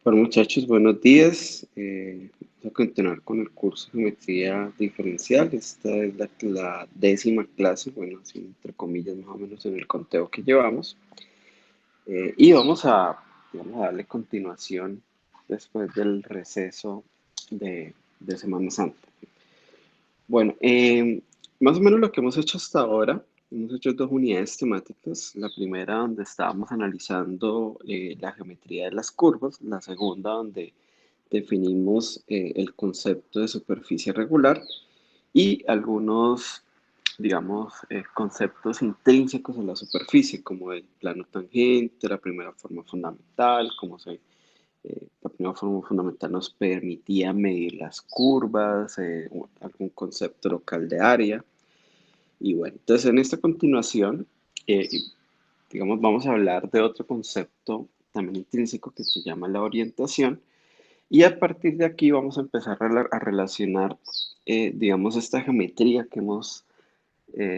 Bueno, muchachos, buenos días. Vamos a continuar con el curso de geometría diferencial. Esta es la 10ª clase, bueno, así entre comillas, más o menos en el conteo que llevamos. Y vamos a darle continuación después del receso de Semana Santa. Bueno, más o menos lo que hemos hecho hasta ahora, hemos hecho dos unidades temáticas. La primera donde estábamos analizando la geometría de las curvas, la segunda donde definimos el concepto de superficie regular y algunos, digamos, conceptos intrínsecos en la superficie, como el plano tangente, la primera forma fundamental, la primera forma fundamental nos permitía medir las curvas, algún concepto local de área. Y bueno, entonces en esta continuación, digamos, vamos a hablar de otro concepto también intrínseco que se llama la orientación. Y a partir de aquí vamos a empezar a relacionar, digamos, esta geometría que hemos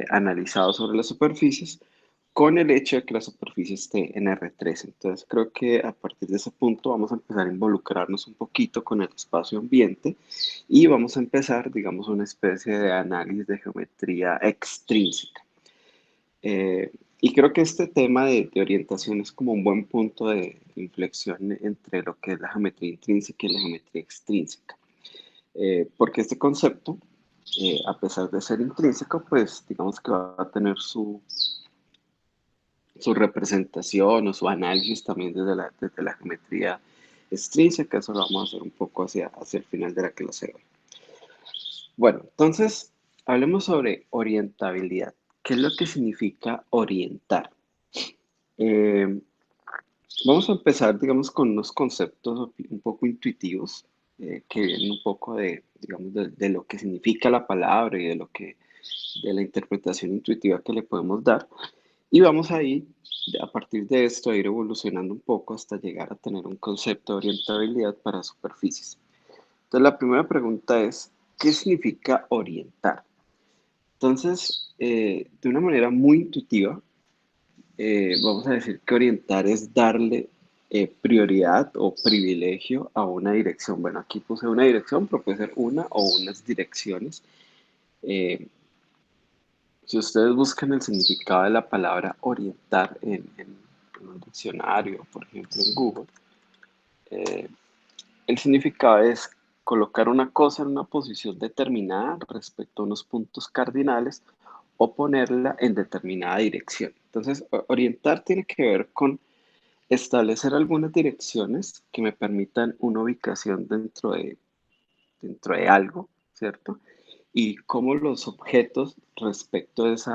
analizado sobre las superficies con el hecho de que la superficie esté en R3. Entonces creo que a partir de ese punto vamos a empezar a involucrarnos un poquito con el espacio ambiente y vamos a empezar, digamos, una especie de análisis de geometría extrínseca. Y creo que este tema de orientación es como un buen punto de inflexión entre lo que es la geometría intrínseca y la geometría extrínseca. Porque este concepto, a pesar de ser intrínseco, pues digamos que va a tener su representación o su análisis también desde la geometría extrínseca. Eso lo vamos a hacer un poco hacia el final de la clase hoy. Bueno, entonces hablemos sobre orientabilidad. ¿Qué es lo que significa orientar? Eh, Vamos a empezar, digamos, con unos conceptos un poco intuitivos que vienen un poco digamos, de lo que significa la palabra y de la interpretación intuitiva que le podemos dar. Y vamos a ir, a partir de esto, a ir evolucionando un poco hasta llegar a tener un concepto de orientabilidad para superficies. Entonces, la primera pregunta es, ¿qué significa orientar? Entonces, de una manera muy intuitiva, vamos a decir que orientar es darle prioridad o privilegio a una dirección. Bueno, aquí puse una dirección, pero puede ser una o unas direcciones. Eh, si ustedes buscan el significado de la palabra orientar en un diccionario, por ejemplo en Google, eh, el significado es colocar una cosa en una posición determinada respecto a unos puntos cardinales o ponerla en determinada dirección. Entonces, orientar tiene que ver con establecer algunas direcciones que me permitan una ubicación dentro de algo, ¿cierto? Y cómo los objetos respecto de esos,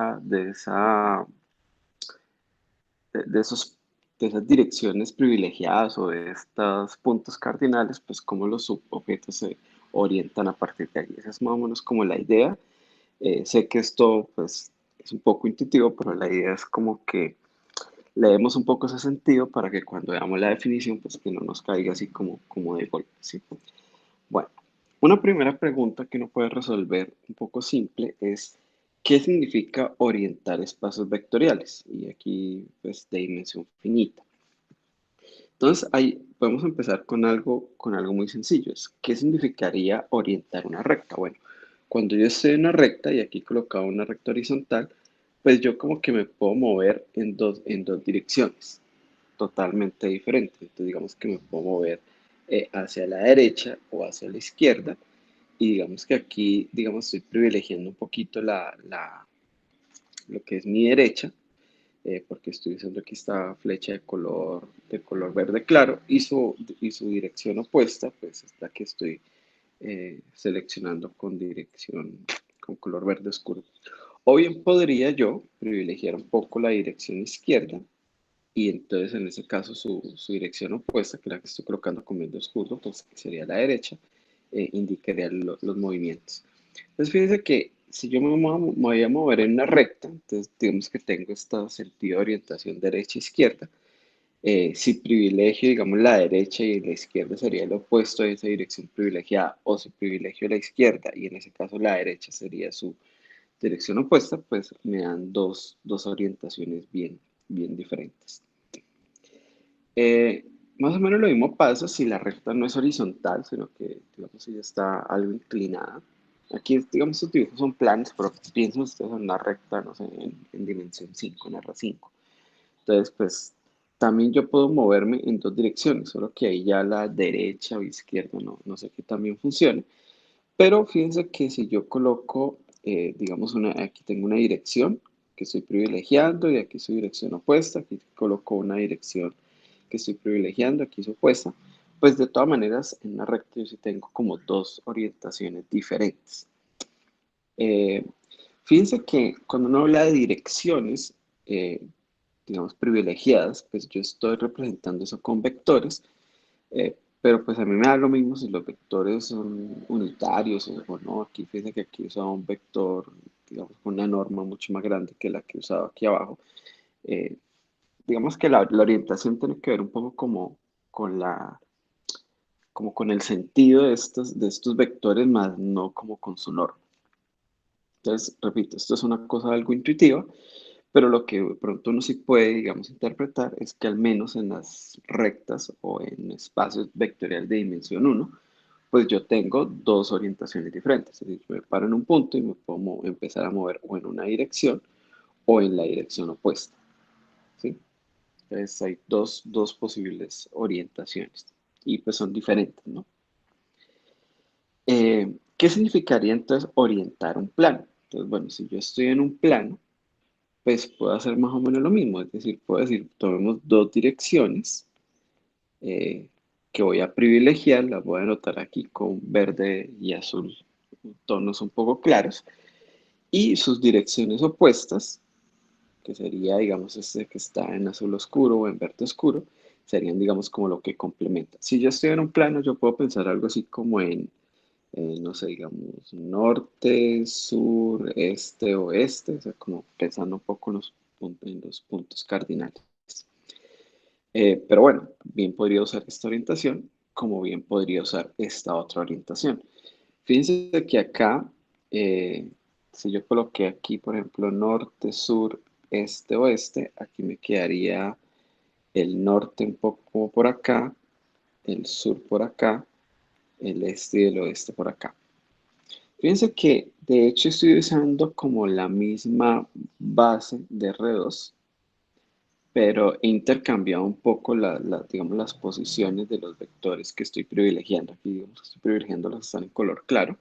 de esas direcciones privilegiadas o de estos puntos cardinales, pues cómo los subobjetos se orientan a partir de ahí. Esa es más o menos como la idea. Sé que esto pues es un poco intuitivo, pero la idea es como que le demos un poco ese sentido para que cuando veamos la definición, pues que no nos caiga así como de golpe, ¿sí? Bueno, una primera pregunta que uno puede resolver un poco simple es, ¿qué significa orientar espacios vectoriales? Y aquí, pues, de dimensión finita. Entonces, ahí podemos empezar con algo muy sencillo. ¿Qué significaría orientar una recta? Bueno, cuando yo estoy en una recta y aquí he colocado una recta horizontal, pues yo como que me puedo mover en dos direcciones totalmente diferentes. Entonces, digamos que me puedo mover hacia la derecha o hacia la izquierda. Y digamos que aquí, digamos, estoy privilegiando un poquito lo que es mi derecha porque estoy usando aquí esta flecha de color verde claro y su dirección opuesta, pues es la que estoy seleccionando con color verde oscuro. O bien podría yo privilegiar un poco la dirección izquierda y entonces en ese caso su dirección opuesta, que es la que estoy colocando con verde oscuro, pues que sería la derecha, indicaría los movimientos. Entonces fíjense que si yo me voy a mover en una recta, entonces digamos que tengo este sentido de orientación derecha-izquierda. Si privilegio, digamos, la derecha y la izquierda sería el opuesto de esa dirección privilegiada, o si privilegio la izquierda y en ese caso la derecha sería su dirección opuesta, pues me dan dos orientaciones bien diferentes. Más o menos lo mismo pasa si la recta no es horizontal, sino que, digamos, ella está algo inclinada. Aquí, digamos, estos dibujos son planos, pero piensen ustedes en una recta, no sé, en dimensión 5, en R5. Entonces, pues, también yo puedo moverme en dos direcciones, solo que ahí ya la derecha o izquierda no sé qué también funcione. Pero fíjense que si yo coloco, digamos, aquí tengo una dirección que estoy privilegiando y aquí su dirección opuesta, aquí coloco una dirección que estoy privilegiando, aquí es opuesta, pues de todas maneras en una recta yo sí tengo como dos orientaciones diferentes. Eh, Fíjense que cuando uno habla de direcciones, eh, digamos, privilegiadas, pues yo estoy representando eso con vectores, pero pues a mí me da lo mismo si los vectores son unitarios o no. Aquí fíjense que aquí usaba un vector, digamos, con una norma mucho más grande que la que he usado aquí abajo. Eh, digamos que la orientación tiene que ver un poco como con como con el sentido de estos vectores, más no como con su norma. Entonces, repito, esto es una cosa algo intuitiva, pero lo que de pronto uno sí puede, digamos, interpretar es que al menos en las rectas o en espacios vectoriales de dimensión uno, pues yo tengo dos orientaciones diferentes. Es decir, me paro en un punto y me puedo empezar a mover o en una dirección o en la dirección opuesta. ¿Sí? Entonces hay dos posibles orientaciones y pues son diferentes, ¿no? ¿Qué significaría entonces orientar un plano? Entonces, bueno, si yo estoy en un plano, pues puedo hacer más o menos lo mismo. Es decir, puedo decir, tomemos dos direcciones eh, que voy a privilegiar, las voy a anotar aquí con verde y azul, tonos un poco claros, y sus direcciones opuestas, que sería, digamos, este que está en azul oscuro o en verde oscuro, serían, digamos, como lo que complementa. Si yo estoy en un plano, yo puedo pensar algo así como en no sé, digamos, norte, sur, este, oeste, o sea, como pensando un poco en los puntos cardinales. Pero bueno, bien podría usar esta orientación, como bien podría usar esta otra orientación. Fíjense que acá, eh, si yo coloqué aquí, por ejemplo, norte, sur, este, oeste, aquí me quedaría el norte un poco por acá, el sur por acá, el este y el oeste por acá. Fíjense que de hecho estoy usando como la misma base de R2, pero he intercambiado un poco digamos, las posiciones de los vectores que estoy privilegiando. Aquí digamos que estoy privilegiando los que están en color claro,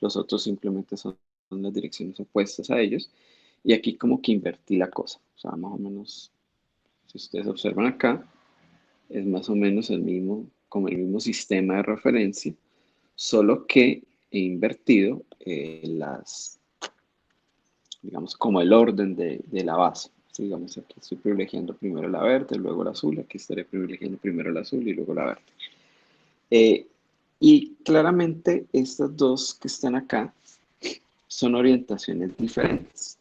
los otros simplemente son las direcciones opuestas a ellos. Y aquí como que invertí la cosa. O sea, más o menos, si ustedes observan acá, es más o menos como el mismo sistema de referencia, solo que he invertido digamos, como el orden de la base. ¿Sí? Digamos, aquí estoy privilegiando primero la verde, luego la azul, aquí estaré privilegiando primero la azul y luego la verde. Eh, y claramente estas dos que están acá son orientaciones diferentes.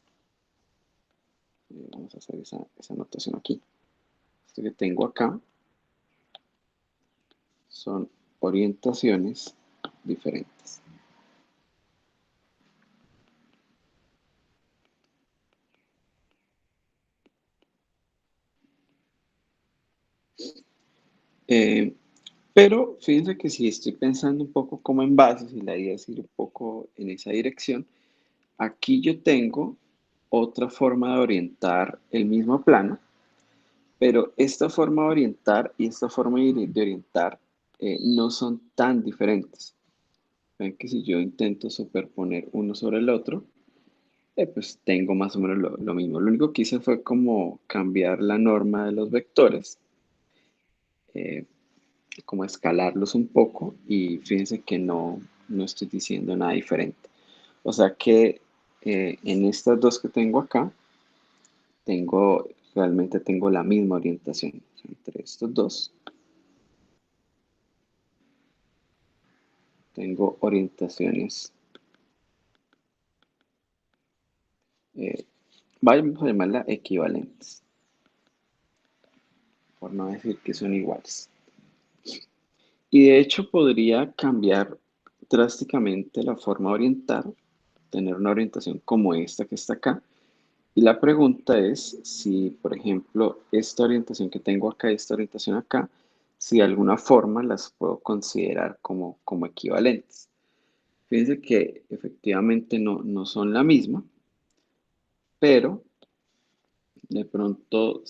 Vamos a hacer esa anotación aquí. Esto que tengo acá son orientaciones diferentes. Eh, pero fíjense que si estoy pensando un poco como en bases y la idea es ir un poco en esa dirección, aquí yo tengo otra forma de orientar el mismo plano, pero esta forma de orientar y esta forma de orientar no son tan diferentes. Ven que si yo intento superponer uno sobre el otro, pues tengo más o menos lo mismo. Lo único que hice fue como cambiar la norma de los vectores, eh, como escalarlos un poco y fíjense que no estoy diciendo nada diferente. O sea que en estas dos que tengo acá, realmente tengo la misma orientación. O sea, entre estos dos tengo orientaciones, eh, vamos a llamarla equivalentes, por no decir que son iguales. Y de hecho podría cambiar drásticamente la forma de orientar, tener una orientación como esta que está acá. Y la pregunta es si, por ejemplo, esta orientación que tengo acá y esta orientación acá si de alguna forma las puedo considerar como equivalentes. Fíjense que efectivamente no son la misma, pero de pronto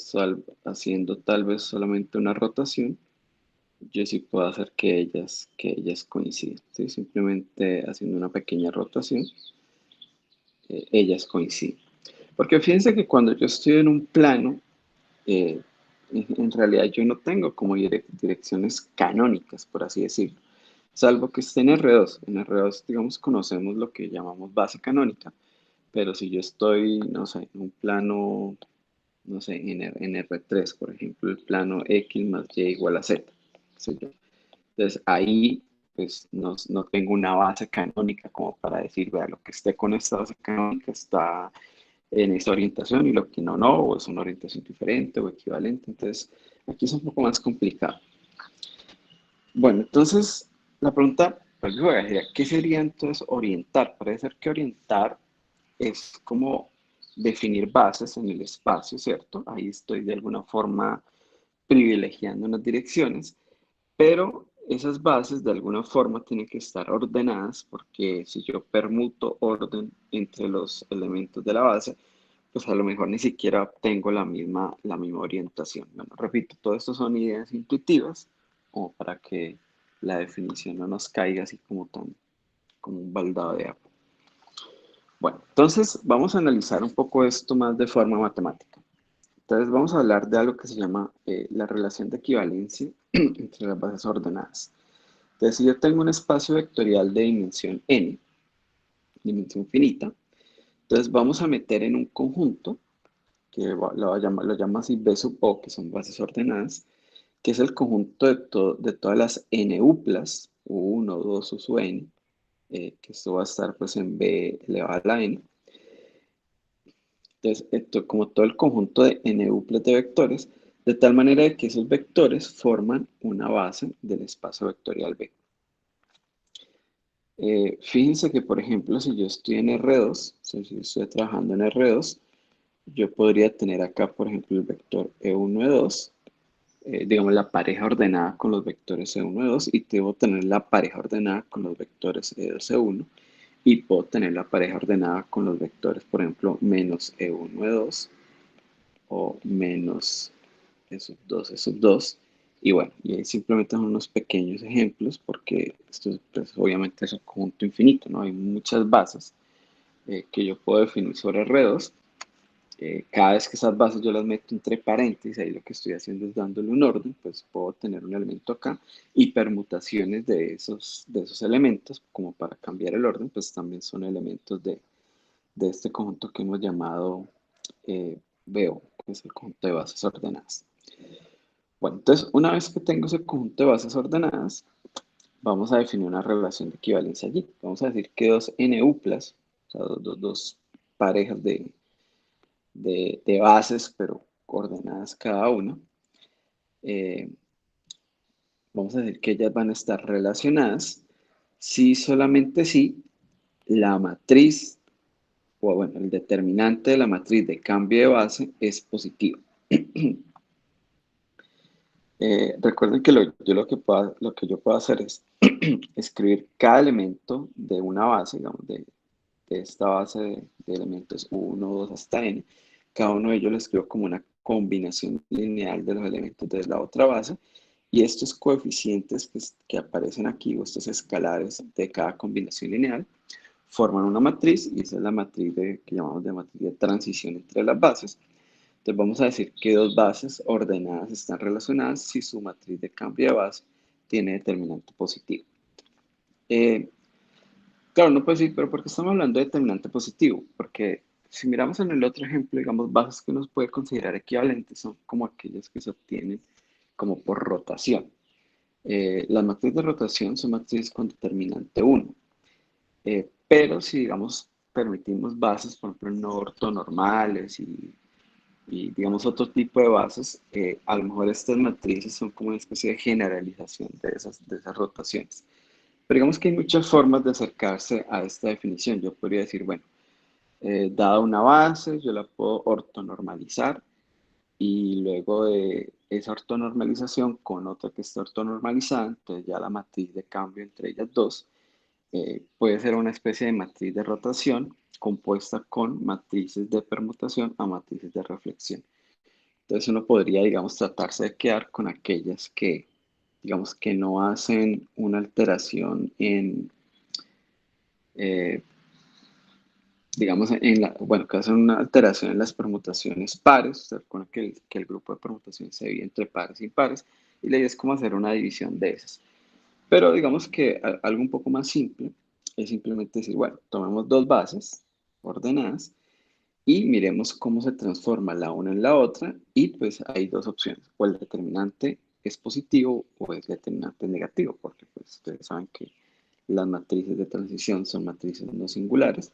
haciendo tal vez solamente una rotación, yo sí puedo hacer que ellas coincidan, ¿sí? Simplemente haciendo una pequeña rotación, ellas coinciden. Porque fíjense que cuando yo estoy en un plano, eh, en realidad yo no tengo como direcciones canónicas, por así decirlo, salvo que esté en R2. En R2, digamos, conocemos lo que llamamos base canónica, pero si yo estoy, no sé, en un plano, no sé, en R3, por ejemplo, el plano X más Y igual a Z, qué sé yo. Entonces ahí pues no tengo una base canónica como para decir, vea, lo que esté con esta base canónica está en esa orientación y lo que no, o es una orientación diferente o equivalente. Entonces aquí es un poco más complicado. Bueno, entonces la pregunta, pues yo sería, ¿qué sería entonces orientar? Parece ser que orientar es como definir bases en el espacio, ¿cierto? Ahí estoy de alguna forma privilegiando unas direcciones, pero esas bases de alguna forma tienen que estar ordenadas porque si yo permuto orden entre los elementos de la base, pues a lo mejor ni siquiera tengo la misma orientación. Bueno, repito, todo esto son ideas intuitivas, como para que la definición no nos caiga así como un baldado de agua. Bueno, entonces vamos a analizar un poco esto más de forma matemática. Entonces vamos a hablar de algo que se llama la relación de equivalencia entre las bases ordenadas. Entonces, si yo tengo un espacio vectorial de dimensión n, dimensión finita, entonces vamos a meter en un conjunto, que lo llamo así B sub O, que son bases ordenadas, que es el conjunto de todas las n uplas, u1, 2, u sub n, que esto va a estar pues en B elevado a la n. Entonces, esto, como todo el conjunto de n uplas de vectores, de tal manera que esos vectores forman una base del espacio vectorial B. Fíjense que, por ejemplo, si yo estoy en R2, si estoy trabajando en R2, yo podría tener acá, por ejemplo, el vector E1, E2, digamos la pareja ordenada con los vectores E1, E2, y debo tener la pareja ordenada con los vectores E2, E1, y puedo tener la pareja ordenada con los vectores, por ejemplo, menos E1, E2, o menos E sub 2, E sub 2. Y bueno, y ahí simplemente son unos pequeños ejemplos porque esto pues, obviamente es un conjunto infinito, ¿no? Hay muchas bases que yo puedo definir sobre R2. Cada vez que esas bases yo las meto entre paréntesis, ahí lo que estoy haciendo es dándole un orden, pues puedo tener un elemento acá y permutaciones de esos elementos, como para cambiar el orden, pues también son elementos de este conjunto que hemos llamado BO, que es el conjunto de bases ordenadas. Bueno, entonces una vez que tengo ese conjunto de bases ordenadas, vamos a definir una relación de equivalencia allí. Vamos a decir que dos n-uplas, o sea, dos parejas de bases, pero coordenadas cada una, eh, vamos a decir que ellas van a estar relacionadas si solamente si la matriz, o bueno, el determinante de la matriz de cambio de base es positivo. Recuerden que lo que yo puedo hacer es escribir cada elemento de una base, digamos, de esta base de elementos 1, 2 hasta n. Cada uno de ellos lo escribo como una combinación lineal de los elementos de la otra base. Y estos coeficientes que aparecen aquí, o estos escalares de cada combinación lineal, forman una matriz, y esa es la matriz que llamamos de matriz de transición entre las bases. Entonces vamos a decir que dos bases ordenadas están relacionadas si su matriz de cambio de base tiene determinante positivo. Claro, no puedo decir, pero ¿por qué estamos hablando de determinante positivo? Porque si miramos en el otro ejemplo, digamos, bases que uno puede considerar equivalentes son como aquellas que se obtienen como por rotación. Las matrices de rotación son matrices con determinante 1. Pero si, digamos, permitimos bases, por ejemplo, no ortonormales y digamos otro tipo de bases, a lo mejor estas matrices son como una especie de generalización de esas rotaciones. Pero digamos que hay muchas formas de acercarse a esta definición. Yo podría decir, bueno, dada una base, yo la puedo ortonormalizar y luego de esa ortonormalización con otra que está ortonormalizada, entonces ya la matriz de cambio entre ellas dos puede ser una especie de matriz de rotación compuesta con matrices de permutación a matrices de reflexión. Entonces uno podría, digamos, tratarse de quedar con aquellas que, digamos, que no hacen una alteración en, eh, digamos, bueno, que hacen una alteración en las permutaciones pares, o sea, con que el grupo de permutaciones se divide entre pares y impares, y la idea es como hacer una división de esas. Pero digamos que algo un poco más simple es simplemente decir, bueno, tomemos dos bases ordenadas y miremos cómo se transforma la una en la otra y pues hay dos opciones, o el determinante es positivo o el determinante negativo, porque pues ustedes saben que las matrices de transición son matrices no singulares.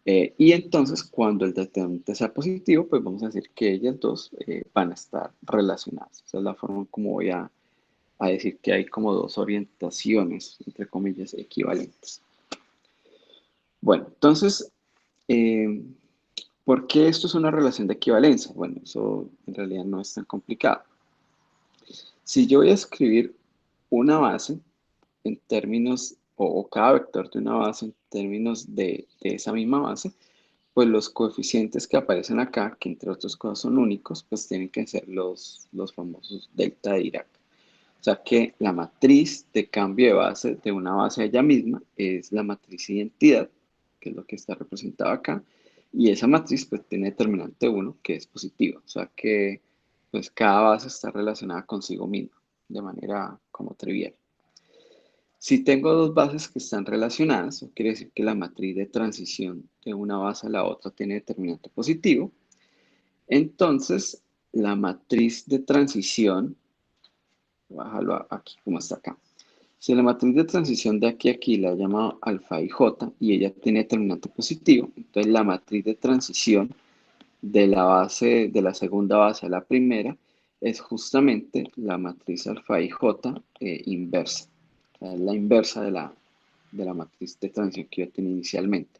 Y entonces cuando el determinante sea positivo, pues vamos a decir que ellas dos van a estar relacionadas. Esa es la forma como voy a decir que hay como dos orientaciones, entre comillas, equivalentes. Bueno, entonces, eh, ¿por qué esto es una relación de equivalencia? Bueno, eso en realidad no es tan complicado. Si yo voy a escribir una base en términos, o cada vector de una base en términos de esa misma base, pues los coeficientes que aparecen acá, que entre otras cosas son únicos, pues tienen que ser los famosos delta de Dirac. O sea que la matriz de cambio de base de una base a ella misma es la matriz identidad, que es lo que está representado acá, y esa matriz pues tiene determinante 1 que es positiva, o sea que pues cada base está relacionada consigo misma, de manera como trivial. Si tengo dos bases que están relacionadas, eso quiere decir que la matriz de transición de una base a la otra tiene determinante positivo, entonces la matriz de transición, bájalo aquí como está acá. Si la matriz de transición de aquí a aquí la he llamado alfa y j y ella tiene determinante positivo, entonces la matriz de transición de la base, de la segunda base a la primera, es justamente la matriz alfa y j inversa. O sea, es la inversa de la matriz de transición que yo tenía inicialmente.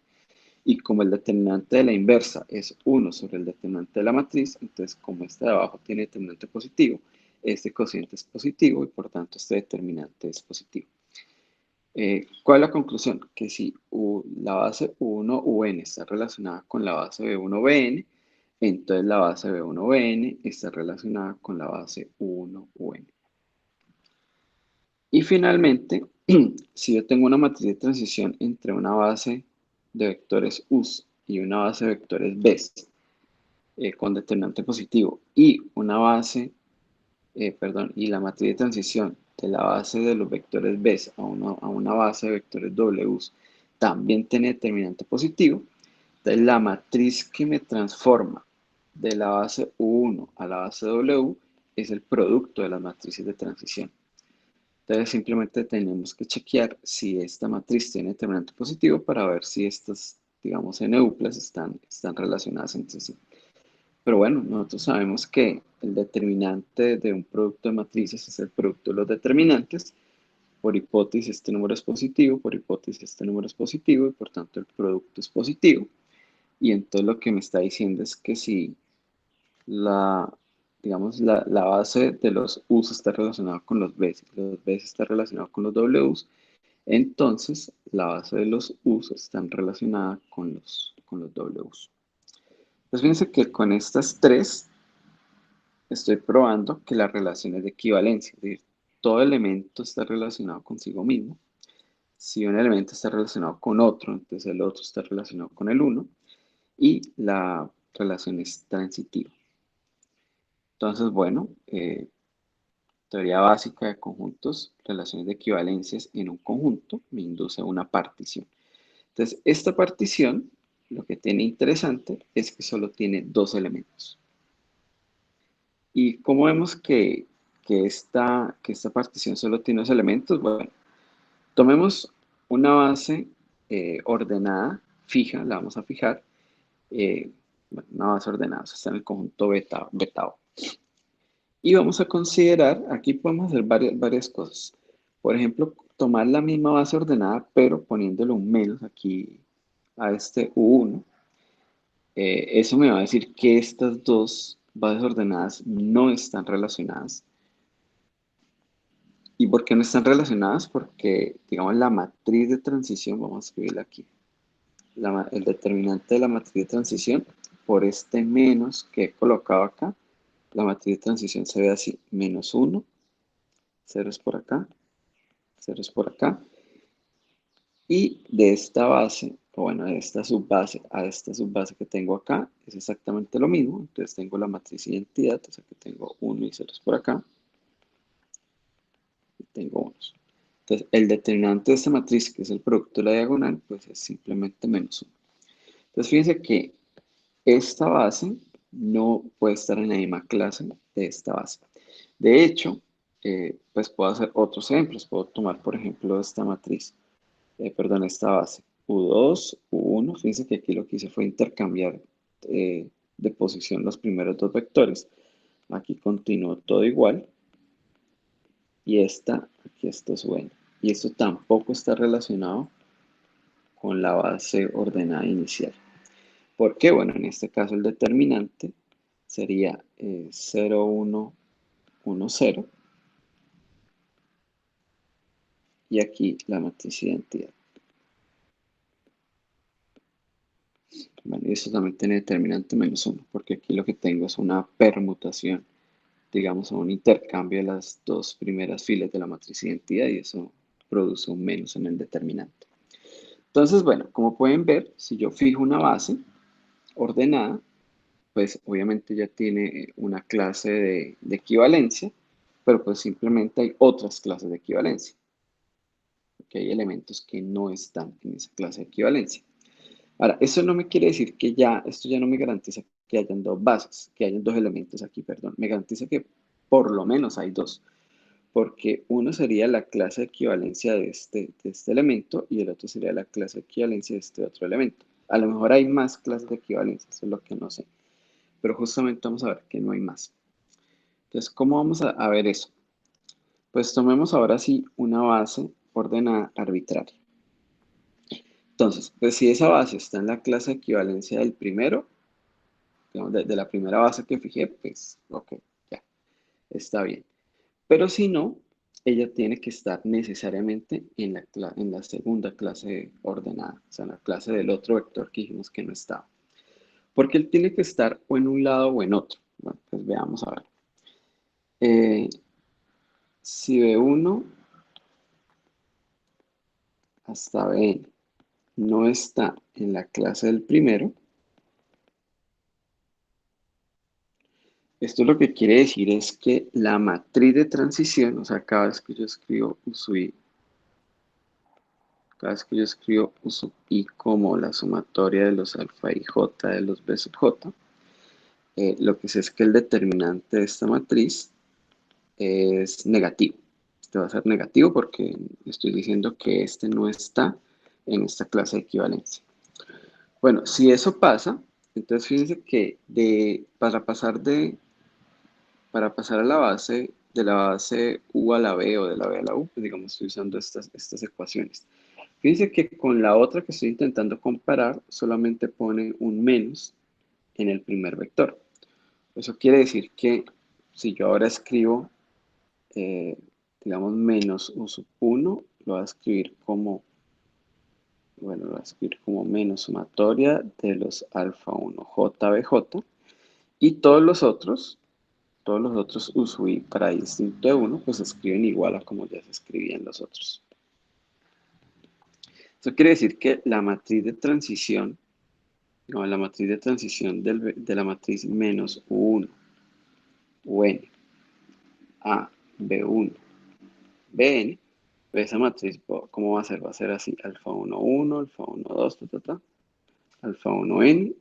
Y como el determinante de la inversa es 1 sobre el determinante de la matriz, entonces como este de abajo tiene determinante positivo, este cociente es positivo y por tanto este determinante es positivo. ¿Cuál es la conclusión? Que si la base U1UN está relacionada con la base B1BN, entonces la base B1BN está relacionada con la base U1UN. Y finalmente, si yo tengo una matriz de transición entre una base de vectores U's y una base de vectores B's con determinante positivo y una base, y la matriz de transición de la base de los vectores B's a una base de vectores W's también tiene determinante positivo, entonces la matriz que me transforma de la base U1 a la base W es el producto de las matrices de transición. Entonces simplemente tenemos que chequear si esta matriz tiene determinante positivo para ver si estas, digamos, NUplas están relacionadas entre sí. Pero bueno, nosotros sabemos que el determinante de un producto de matrices es el producto de los determinantes. Por hipótesis este número es positivo, por hipótesis este número es positivo y por tanto el producto es positivo. Y entonces lo que me está diciendo es que si la, digamos, la base de los U's está relacionada con los B's, los B's está relacionado con los W's, entonces la base de los U's están relacionada con los W's. Pues fíjense que con estas tres estoy probando que la relación es de equivalencia, es decir, todo elemento está relacionado consigo mismo. Si un elemento está relacionado con otro, entonces el otro está relacionado con el uno y la relación es transitiva. Entonces, bueno, teoría básica de conjuntos, relaciones de equivalencias en un conjunto, me induce a una partición. Entonces, esta partición, lo que tiene interesante es que solo tiene dos elementos. ¿Y cómo vemos que esta partición solo tiene dos elementos? Bueno, tomemos una base ordenada, fija, la vamos a fijar. Una base ordenada, o sea, está en el conjunto betao. Y vamos a considerar, aquí podemos hacer varias cosas. Por ejemplo, tomar la misma base ordenada, pero poniéndole un menos aquí a este U1. Eso me va a decir que estas dos bases ordenadas no están relacionadas. ¿Y por qué no están relacionadas? Porque, digamos, la matriz de transición, vamos a escribirla aquí, el determinante de la matriz de transición, por este menos que he colocado acá, la matriz de transición se ve así, menos 1, ceros por acá, ceros por acá, y de esta base, o bueno, de esta subbase a esta subbase que tengo acá, es exactamente lo mismo. Entonces tengo la matriz identidad, o sea que tengo 1 y ceros por acá, y tengo unos. Entonces, el determinante de esta matriz, que es el producto de la diagonal, pues es simplemente menos 1. Entonces, fíjense que esta base no puede estar en la misma clase de esta base. De hecho, pues puedo hacer otros ejemplos. Puedo tomar, por ejemplo, esta matriz, perdón, esta base, U2, U1. Fíjense que aquí lo que hice fue intercambiar de posición los primeros dos vectores. Aquí continúo todo igual. Y aquí esto es bueno. Y esto tampoco está relacionado con la base ordenada inicial. ¿Por qué? Bueno, en este caso el determinante sería 0, 1, 1, 0. Y aquí la matriz identidad. Bueno, y esto también tiene determinante menos 1, porque aquí lo que tengo es una permutación, digamos, un intercambio de las dos primeras filas de la matriz identidad y eso produce un menos en el determinante. Entonces, bueno, como pueden ver, si yo fijo una base ordenada, pues obviamente ya tiene una clase de equivalencia, pero pues simplemente hay otras clases de equivalencia, porque hay elementos que no están en esa clase de equivalencia. Ahora, eso no me quiere decir que esto ya no me garantiza que hayan dos bases, que hayan dos elementos aquí, perdón. Me garantiza que por lo menos hay dos, porque uno sería la clase de equivalencia de este elemento y el otro sería la clase de equivalencia de este otro elemento. A lo mejor hay más clases de equivalencia, eso es lo que no sé. Pero justamente vamos a ver que no hay más. Entonces, ¿cómo vamos a ver eso? Pues tomemos ahora sí una base ordenada arbitraria. Entonces, pues si esa base está en la clase de equivalencia del primero, digamos, de la primera base que fijé, pues, ok, ya, está bien. Pero si no, ella tiene que estar necesariamente en la segunda clase ordenada, o sea, en la clase del otro vector que dijimos que no estaba. Porque él tiene que estar o en un lado o en otro. Bueno, pues veamos a ver. Si B1 hasta Bn no está en la clase del primero, esto lo que quiere decir es que la matriz de transición, o sea, cada vez que yo escribo U sub i, cada vez que yo escribo U sub i como la sumatoria de los alfa y j de los b sub j, lo que sé es que el determinante de esta matriz es negativo. Este va a ser negativo porque estoy diciendo que este no está en esta clase de equivalencia. Bueno, si eso pasa, entonces fíjense que para pasar a la base, de la base U a la B o de la B a la U, pues digamos, estoy usando estas ecuaciones. Fíjense que con la otra que estoy intentando comparar, solamente pone un menos en el primer vector. Eso quiere decir que si yo ahora escribo, eh, digamos, menos U sub 1, lo voy a escribir como, bueno, lo voy a escribir como menos sumatoria de los alfa 1 JBJ y todos los otros U sub i para distinto de 1, pues se escriben igual a como ya se escribían los otros. Eso quiere decir que la matriz de transición, no, la matriz de transición de la matriz menos U1, UN, A, B1, Bn, pues esa matriz, ¿cómo va a ser? Va a ser así, alfa 1, 1, alfa 1, 2, alfa 1, n.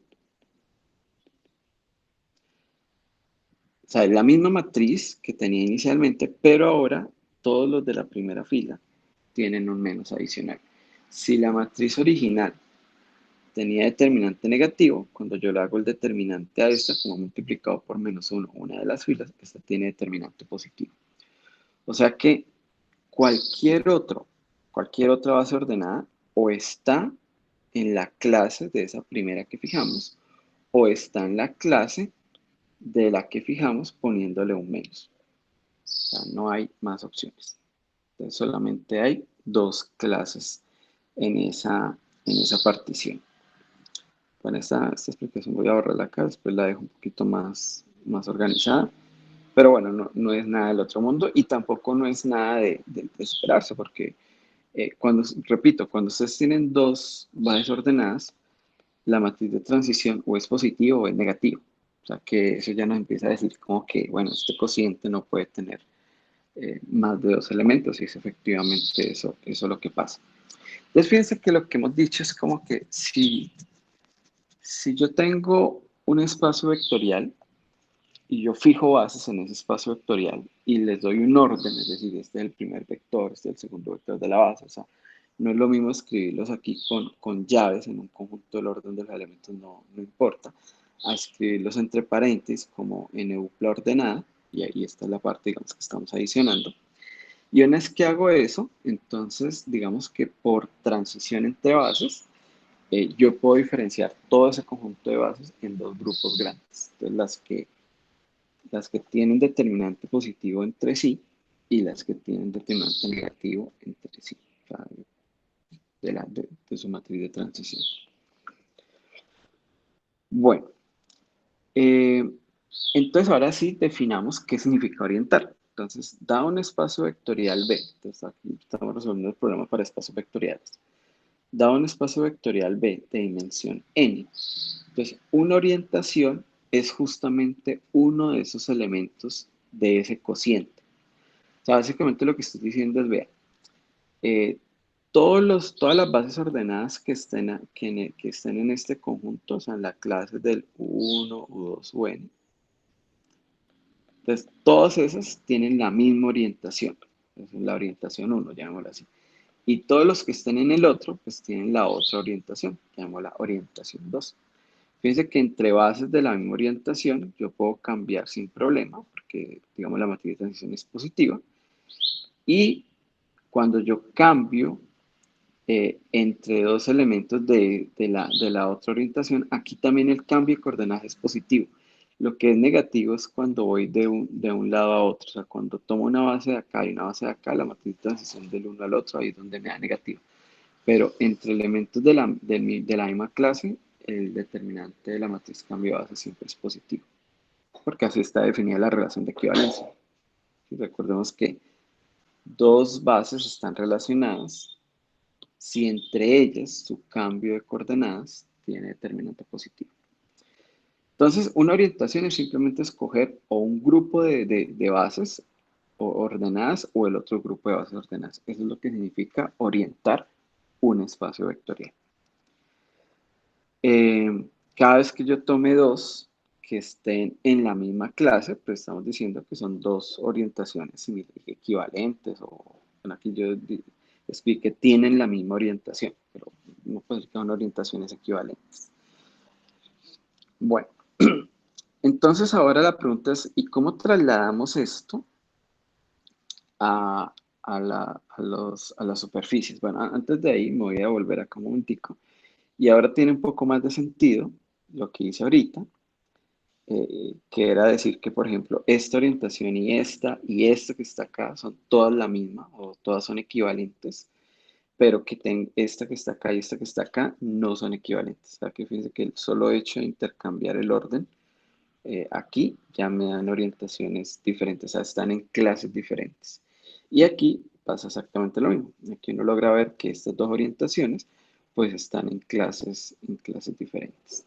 O sea, es la misma matriz que tenía inicialmente, pero ahora todos los de la primera fila tienen un menos adicional. Si la matriz original tenía determinante negativo, cuando yo le hago el determinante a esta, como multiplicado por menos 1, una de las filas, esta tiene determinante positivo. O sea que cualquier otra base ordenada o está en la clase de esa primera que fijamos, o está en la clase de la que fijamos poniéndole un menos. O sea, no hay más opciones. Entonces solamente hay dos clases en esa partición. Con esta explicación voy a borrarla acá, después la dejo un poquito más organizada. Pero bueno, no es nada del otro mundo y tampoco no es nada de esperarse, porque repito, cuando ustedes tienen dos bases ordenadas, la matriz de transición o es positivo o es negativo. O sea que eso ya nos empieza a decir como que, bueno, este cociente no puede tener más de dos elementos y es efectivamente eso lo que pasa. Entonces fíjense que lo que hemos dicho es como que si yo tengo un espacio vectorial y yo fijo bases en ese espacio vectorial y les doy un orden, es decir, este es el primer vector, este es el segundo vector de la base, o sea, no es lo mismo escribirlos aquí con llaves en un conjunto del orden de los elementos, no importa, a escribirlos entre paréntesis como en la ordenada, y ahí está la parte, digamos, que estamos adicionando. Y una vez que hago eso, entonces, digamos que por transición entre bases, yo puedo diferenciar todo ese conjunto de bases en dos grupos grandes. Entonces, las que tienen determinante positivo entre sí y las que tienen determinante negativo entre sí, o sea, de su matriz de transición. Bueno, eh, entonces ahora sí definamos qué significa orientar. Entonces, da un espacio vectorial B. Entonces, aquí estamos resolviendo el problema para espacios vectoriales. Da un espacio vectorial B de dimensión n. Entonces, una orientación es justamente uno de esos elementos de ese cociente. O sea, básicamente lo que estoy diciendo es, vea, eh, todas las bases ordenadas que estén en este conjunto, o sea, en la clase del U1, U2, UN, entonces todas esas tienen la misma orientación. Es la orientación 1, llamémosla así. Y todos los que estén en el otro, pues tienen la otra orientación, llamémosla orientación 2. Fíjense que entre bases de la misma orientación yo puedo cambiar sin problema, porque digamos la matriz de transición es positiva. Y cuando yo cambio entre dos elementos de la otra orientación, aquí también el cambio de coordenadas es positivo. Lo que es negativo es cuando voy de un lado a otro. O sea, cuando tomo una base de acá y una base de acá, la matriz de transición del uno al otro, ahí es donde me da negativo. Pero entre elementos de la misma clase, el determinante de la matriz cambio de base siempre es positivo. Porque así está definida la relación de equivalencia. Y recordemos que dos bases están relacionadas si entre ellas su cambio de coordenadas tiene determinante positivo. Entonces, una orientación es simplemente escoger o un grupo de bases ordenadas o el otro grupo de bases ordenadas. Eso es lo que significa orientar un espacio vectorial. Cada vez que yo tome dos que estén en la misma clase, pues estamos diciendo que son dos orientaciones equivalentes, o bueno, aquí yo expliqué que tienen la misma orientación, pero no puede ser que son orientaciones equivalentes. Bueno, entonces ahora la pregunta es, ¿y cómo trasladamos esto a, las superficies? Bueno, antes de ahí me voy a volver acá un momentico. Y ahora tiene un poco más de sentido lo que hice ahorita, que era decir que, por ejemplo, esta orientación y esta que está acá son todas la misma o todas son equivalentes, pero que esta que está acá y esta que está acá no son equivalentes. O sea, que fíjense que el solo hecho de intercambiar el orden aquí ya me dan orientaciones diferentes, o sea, están en clases diferentes. Y aquí pasa exactamente lo mismo. Aquí uno logra ver que estas dos orientaciones pues están en clases diferentes.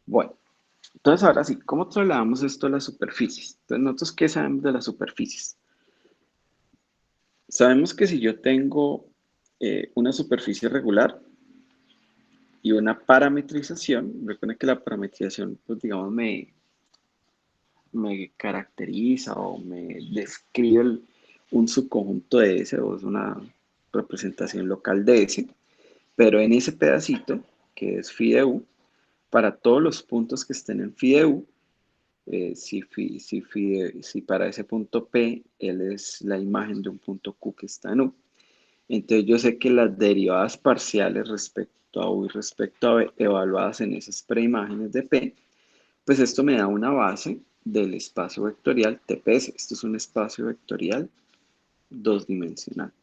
Bueno, entonces ahora sí, ¿cómo trasladamos esto a las superficies? Entonces, ¿nosotros qué sabemos de las superficies? Sabemos que si yo tengo una superficie regular y una parametrización, recuerden que la parametrización, pues digamos, me caracteriza o me describe un subconjunto de S o es una representación local de S, pero en ese pedacito, que es phi de u, para todos los puntos que estén en phi de u, si para ese punto P, L es la imagen de un punto Q que está en U. Entonces yo sé que las derivadas parciales respecto a U y respecto a B, evaluadas en esas preimágenes de P, pues esto me da una base del espacio vectorial TPS. Esto es un espacio vectorial dos-dimensional.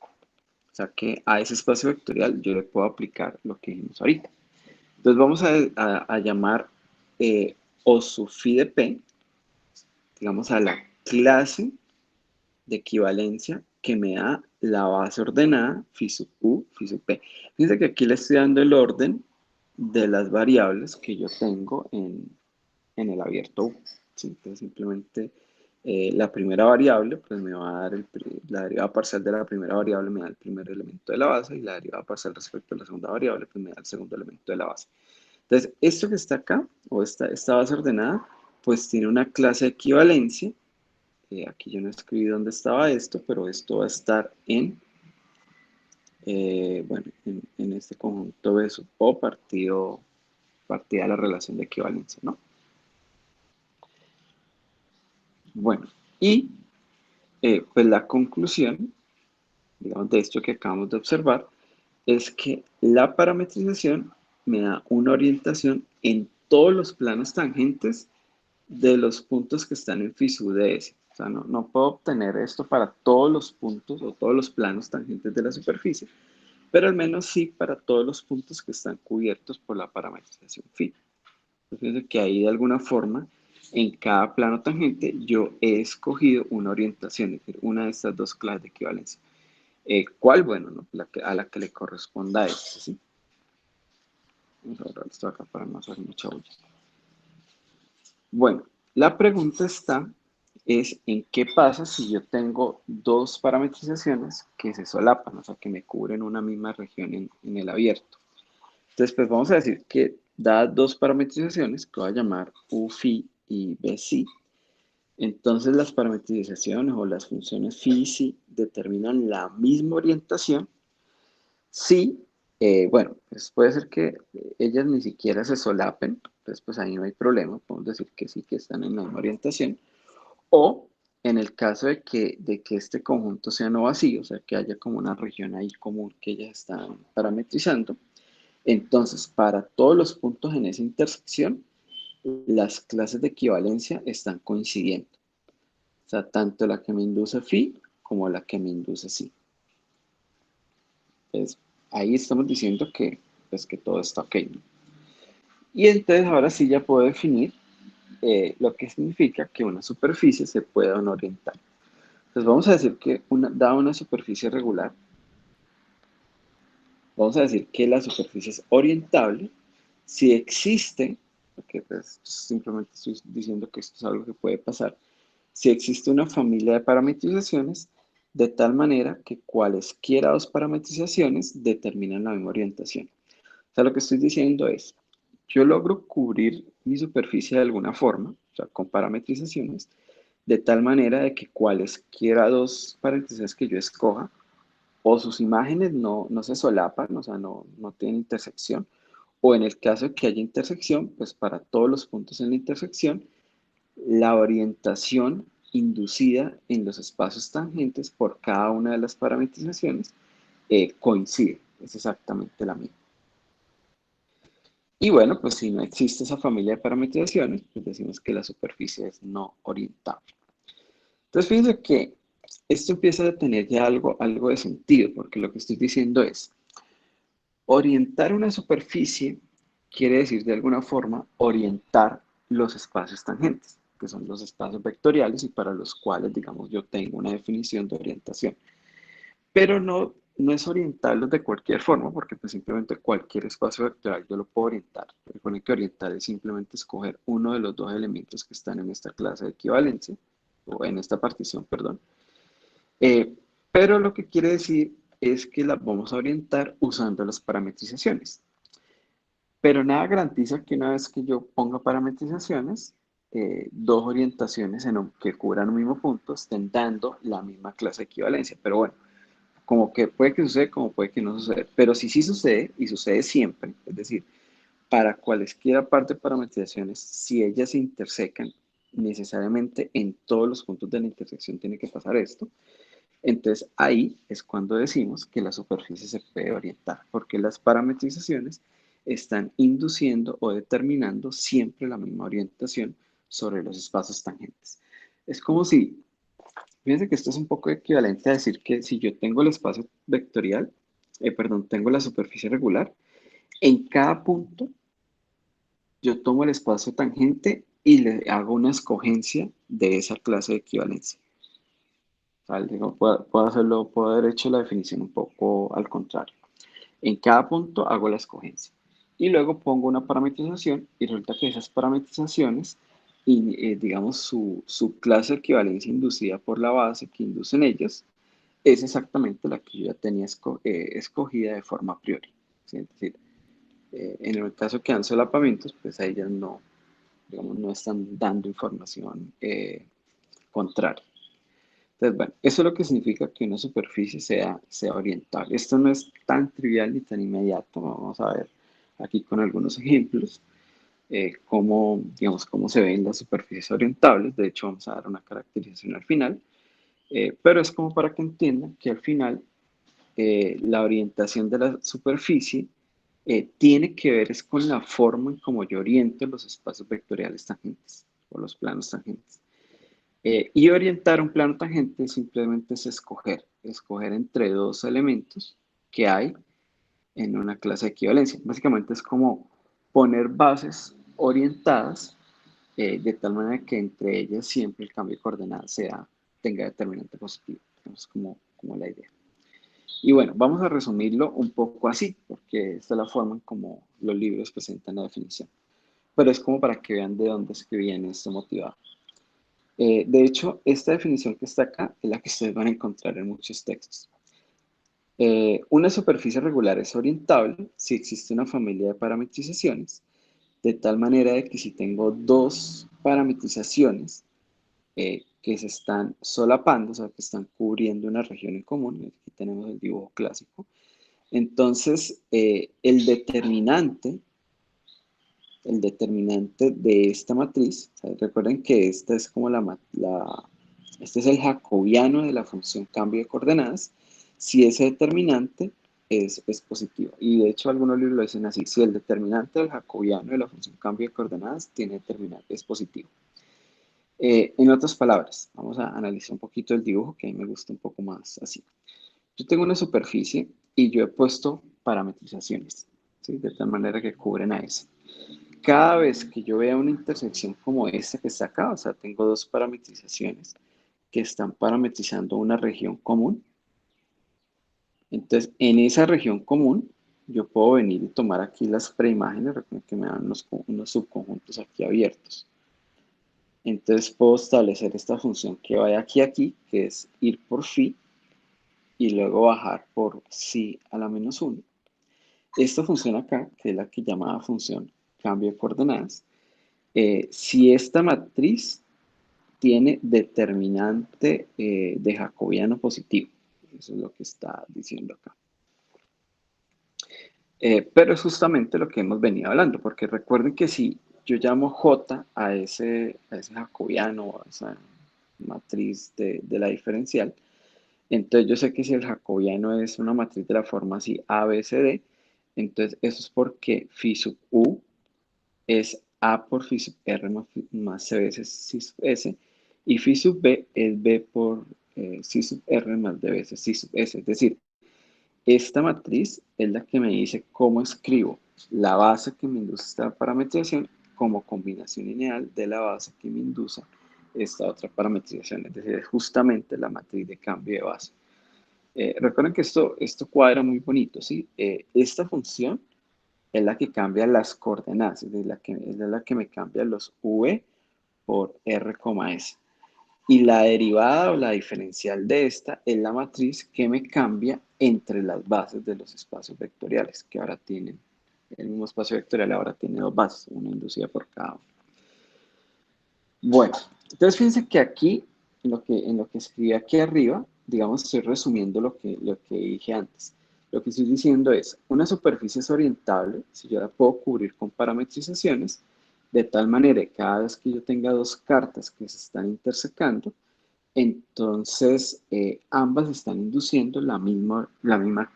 O sea que a ese espacio vectorial yo le puedo aplicar lo que vimos ahorita. Entonces vamos a llamar O sub phi de P, digamos, a la clase de equivalencia que me da la base ordenada phi sub U, phi sub P. Fíjense que aquí le estoy dando el orden de las variables que yo tengo en el abierto U. ¿Sí? Entonces simplemente la primera variable pues me va a dar la derivada parcial de la primera variable me da el primer elemento de la base y la derivada parcial respecto a la segunda variable pues me da el segundo elemento de la base. Entonces esto que está acá, o esta base ordenada, pues tiene una clase de equivalencia. Aquí yo no escribí dónde estaba esto, pero esto va a estar bueno, en este conjunto B sub O partida de la relación de equivalencia, ¿no? Bueno, y pues la conclusión, digamos, de esto que acabamos de observar, es que la parametrización me da una orientación en todos los planos tangentes de los puntos que están en phi sub ds. O sea, no puedo obtener esto para todos los puntos o todos los planos tangentes de la superficie, pero al menos sí para todos los puntos que están cubiertos por la parametrización phi. Entonces, que ahí de alguna forma, en cada plano tangente, yo he escogido una orientación, es decir, una de estas dos clases de equivalencia. ¿Cuál? Bueno, ¿no? A la que le corresponda a esto, ¿sí? Vamos a borrar esto acá para no hacer mucha bulla. Bueno, la pregunta es en qué pasa si yo tengo dos parametrizaciones que se solapan, o sea, que me cubren una misma región en el abierto. Entonces, pues vamos a decir que dadas dos parametrizaciones, que voy a llamar U phi y B psi, entonces las parametrizaciones o las funciones phi y psi determinan la misma orientación si, bueno, pues puede ser que ellas ni siquiera se solapen, entonces pues ahí no hay problema, podemos decir que sí que están en la misma orientación, o en el caso de que este conjunto sea no vacío, o sea, que haya como una región ahí común que ellas están parametrizando, entonces para todos los puntos en esa intersección, las clases de equivalencia están coincidiendo. O sea, tanto la que me induce phi como la que me induce psi. Entonces, ahí estamos diciendo que, pues, que todo está ok, ¿no? Y entonces ahora sí ya puedo definir lo que significa que una superficie se pueda o no orientar. Entonces vamos a decir que dada una superficie regular, vamos a decir que la superficie es orientable si existe, porque pues, simplemente estoy diciendo que esto es algo que puede pasar, si existe una familia de parametrizaciones de tal manera que cualesquiera dos parametrizaciones determinan la misma orientación. O sea, lo que estoy diciendo es, yo logro cubrir mi superficie de alguna forma, o sea, con parametrizaciones, de tal manera de que cualesquiera dos parametrizaciones que yo escoja, o sus imágenes no se solapan, o sea, no tienen intersección, o en el caso de que haya intersección, pues para todos los puntos en la intersección, la orientación inducida en los espacios tangentes por cada una de las parametrizaciones coincide, es exactamente la misma. Y bueno, pues si no existe esa familia de parametrizaciones, pues decimos que la superficie es no orientable. Entonces fíjense que esto empieza a tener ya algo de sentido, porque lo que estoy diciendo es, orientar una superficie quiere decir de alguna forma orientar los espacios tangentes, que son los espacios vectoriales y para los cuales, digamos, yo tengo una definición de orientación. Pero no es orientarlos de cualquier forma, porque pues simplemente cualquier espacio vectorial yo lo puedo orientar. Recuerden que orientar es simplemente escoger uno de los dos elementos que están en esta clase de equivalencia, o en esta partición, perdón. Pero lo que quiere decir es que las vamos a orientar usando las parametrizaciones. Pero nada garantiza que una vez que yo ponga parametrizaciones, dos orientaciones que cubran un mismo punto estén dando la misma clase de equivalencia. Pero bueno, como que puede que suceda, como puede que no suceda. Pero sí sucede, y sucede siempre, es decir, para cualesquiera parte de parametrizaciones, si ellas se intersecan, necesariamente en todos los puntos de la intersección tiene que pasar esto. Entonces ahí es cuando decimos que la superficie se puede orientar, porque las parametrizaciones están induciendo o determinando siempre la misma orientación sobre los espacios tangentes. Es como si, fíjense que esto es un poco equivalente a decir que si yo tengo el espacio vectorial, perdón, tengo la superficie regular, en cada punto yo tomo el espacio tangente y le hago una escogencia de esa clase de equivalencia. ¿Vale? Digo, puedo haber hecho la definición un poco al contrario. En cada punto hago la escogencia. Y luego pongo una parametrización y resulta que esas parametrizaciones, y, digamos, su clase de equivalencia inducida por la base que inducen ellas, es exactamente la que yo ya tenía escogida de forma a priori. ¿Sí? Es decir, en el caso que dan solapamientos, pues a ellas no, digamos, no están dando información contraria. Entonces, bueno, eso es lo que significa que una superficie sea orientable. Esto no es tan trivial ni tan inmediato. Vamos a ver aquí con algunos ejemplos digamos, cómo se ven las superficies orientables. De hecho, vamos a dar una caracterización al final. Pero es como para que entiendan que al final la orientación de la superficie tiene que ver es con la forma en cómo yo oriento los espacios vectoriales tangentes o los planos tangentes. Y orientar un plano tangente simplemente es escoger entre dos elementos que hay en una clase de equivalencia. Básicamente es como poner bases orientadas de tal manera que entre ellas siempre el cambio de coordenadas tenga determinante positivo. Es como la idea. Y bueno, vamos a resumirlo un poco así, porque esta es la forma en como los libros presentan la definición. Pero es como para que vean de dónde es que viene esto motivado. De hecho, esta definición que está acá es la que ustedes van a encontrar en muchos textos. Una superficie regular es orientable si existe una familia de parametrizaciones, de tal manera de que si tengo dos parametrizaciones que se están solapando, o sea, que están cubriendo una región en común, aquí tenemos el dibujo clásico, entonces el determinante de esta matriz, o sea, recuerden que esta es como este es el jacobiano de la función cambio de coordenadas, si ese determinante es positivo. Y de hecho algunos libros lo dicen así, si el determinante del jacobiano de la función cambio de coordenadas tiene determinante, es positivo. En otras palabras, vamos a analizar un poquito el dibujo, que a mí me gusta un poco más así. Yo tengo una superficie y yo he puesto parametrizaciones, ¿sí? De tal manera que cubren a esa. Cada vez que yo vea una intersección como esta que está acá, o sea, tengo dos parametrizaciones que están parametrizando una región común, entonces en esa región común yo puedo venir y tomar aquí las preimágenes, recuerden que me dan unos subconjuntos aquí abiertos. Entonces puedo establecer esta función que vaya aquí, que es ir por phi, y luego bajar por psi a la menos 1. Esta función acá, que es la que llamaba función cambio de coordenadas, si esta matriz tiene determinante de jacobiano positivo. Eso es lo que está diciendo acá. Pero es justamente lo que hemos venido hablando, porque recuerden que si yo llamo J a ese jacobiano, a esa matriz de la diferencial, entonces yo sé que si el jacobiano es una matriz de la forma así A, B, C, D, entonces eso es porque phi sub U es A por phi sub R más C veces psi sub S, y phi sub B es B por psi sub R más D veces psi sub S. Es decir, esta matriz es la que me dice cómo escribo la base que me induce esta parametrización como combinación lineal de la base que me induce esta otra parametrización. Es decir, es justamente la matriz de cambio de base. Recuerden que esto cuadra muy bonito, ¿sí? Esta función es la que cambia las coordenadas, es la que me cambia los v por r, s. Y la derivada o la diferencial de esta es la matriz que me cambia entre las bases de los espacios vectoriales, que ahora tienen, el mismo espacio vectorial ahora tiene dos bases, una inducida por cada uno. Bueno, entonces fíjense que aquí, en lo que escribí aquí arriba, digamos, estoy resumiendo lo que dije antes. Lo que estoy diciendo es, una superficie es orientable si yo la puedo cubrir con parametrizaciones, de tal manera que cada vez que yo tenga dos cartas que se están intersecando, entonces ambas están induciendo la misma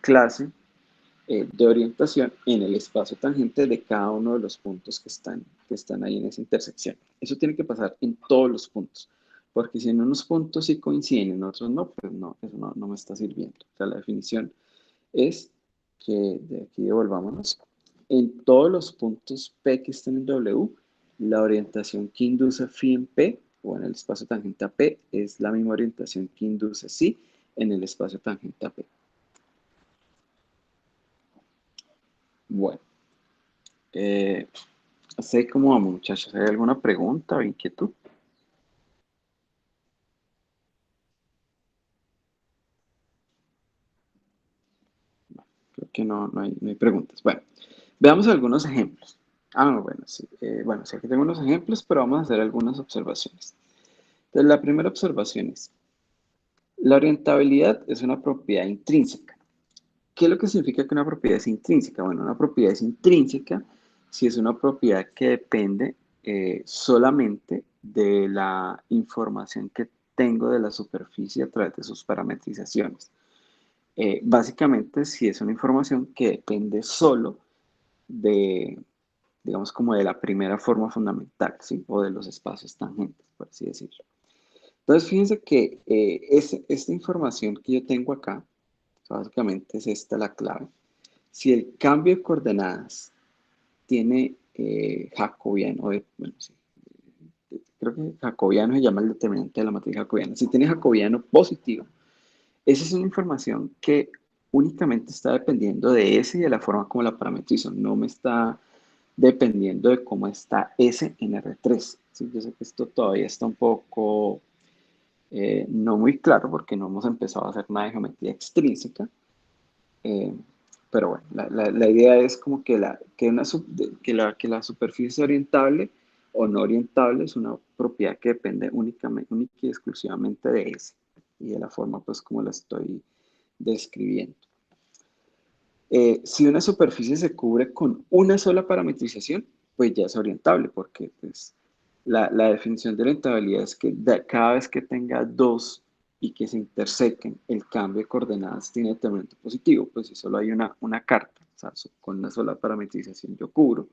clase de orientación en el espacio tangente de cada uno de los puntos que están ahí en esa intersección. Eso tiene que pasar en todos los puntos, porque si en unos puntos sí coinciden, en otros no, pues no, eso no me está sirviendo. O sea, la definición es que, de aquí devolvámonos, en todos los puntos P que estén en W, la orientación que induce phi en P, o en el espacio tangente a P, es la misma orientación que induce psi en el espacio tangente a P. Bueno, eh, sé cómo vamos, muchachos. ¿Hay alguna pregunta o inquietud? Creo que no hay preguntas. Bueno, veamos algunos ejemplos. Ah, bueno, sí. Bueno, sí, aquí tengo unos ejemplos, pero vamos a hacer algunas observaciones. Entonces, la primera observación es, la orientabilidad es una propiedad intrínseca. ¿Qué es lo que significa que una propiedad es intrínseca? Bueno, una propiedad es intrínseca si es una propiedad que depende solamente de la información que tengo de la superficie a través de sus parametrizaciones. Básicamente, si es una información que depende solo de, digamos, como de la primera forma fundamental, ¿sí? O de los espacios tangentes, por así decirlo. Entonces, fíjense que esta información que yo tengo acá, básicamente es esta la clave. Si el cambio de coordenadas tiene jacobiano, bueno, sí, creo que jacobiano se llama el determinante de la matriz jacobiana. Si tiene jacobiano positivo, esa es una información que únicamente está dependiendo de S y de la forma como la parametrizo. No me está dependiendo de cómo está S en R3. ¿Sí? Yo sé que esto todavía está un poco no muy claro porque no hemos empezado a hacer nada de geometría extrínseca. Eh, pero bueno, la idea es como que que la superficie orientable o no orientable es una propiedad que depende única y exclusivamente de S y de la forma pues como la estoy describiendo. Si una superficie se cubre con una sola parametrización, pues ya es orientable, porque pues, la definición de orientabilidad es que cada vez que tenga dos y que se intersequen, el cambio de coordenadas tiene determinante positivo. Pues si solo hay una carta, o sea, con una sola parametrización yo cubro,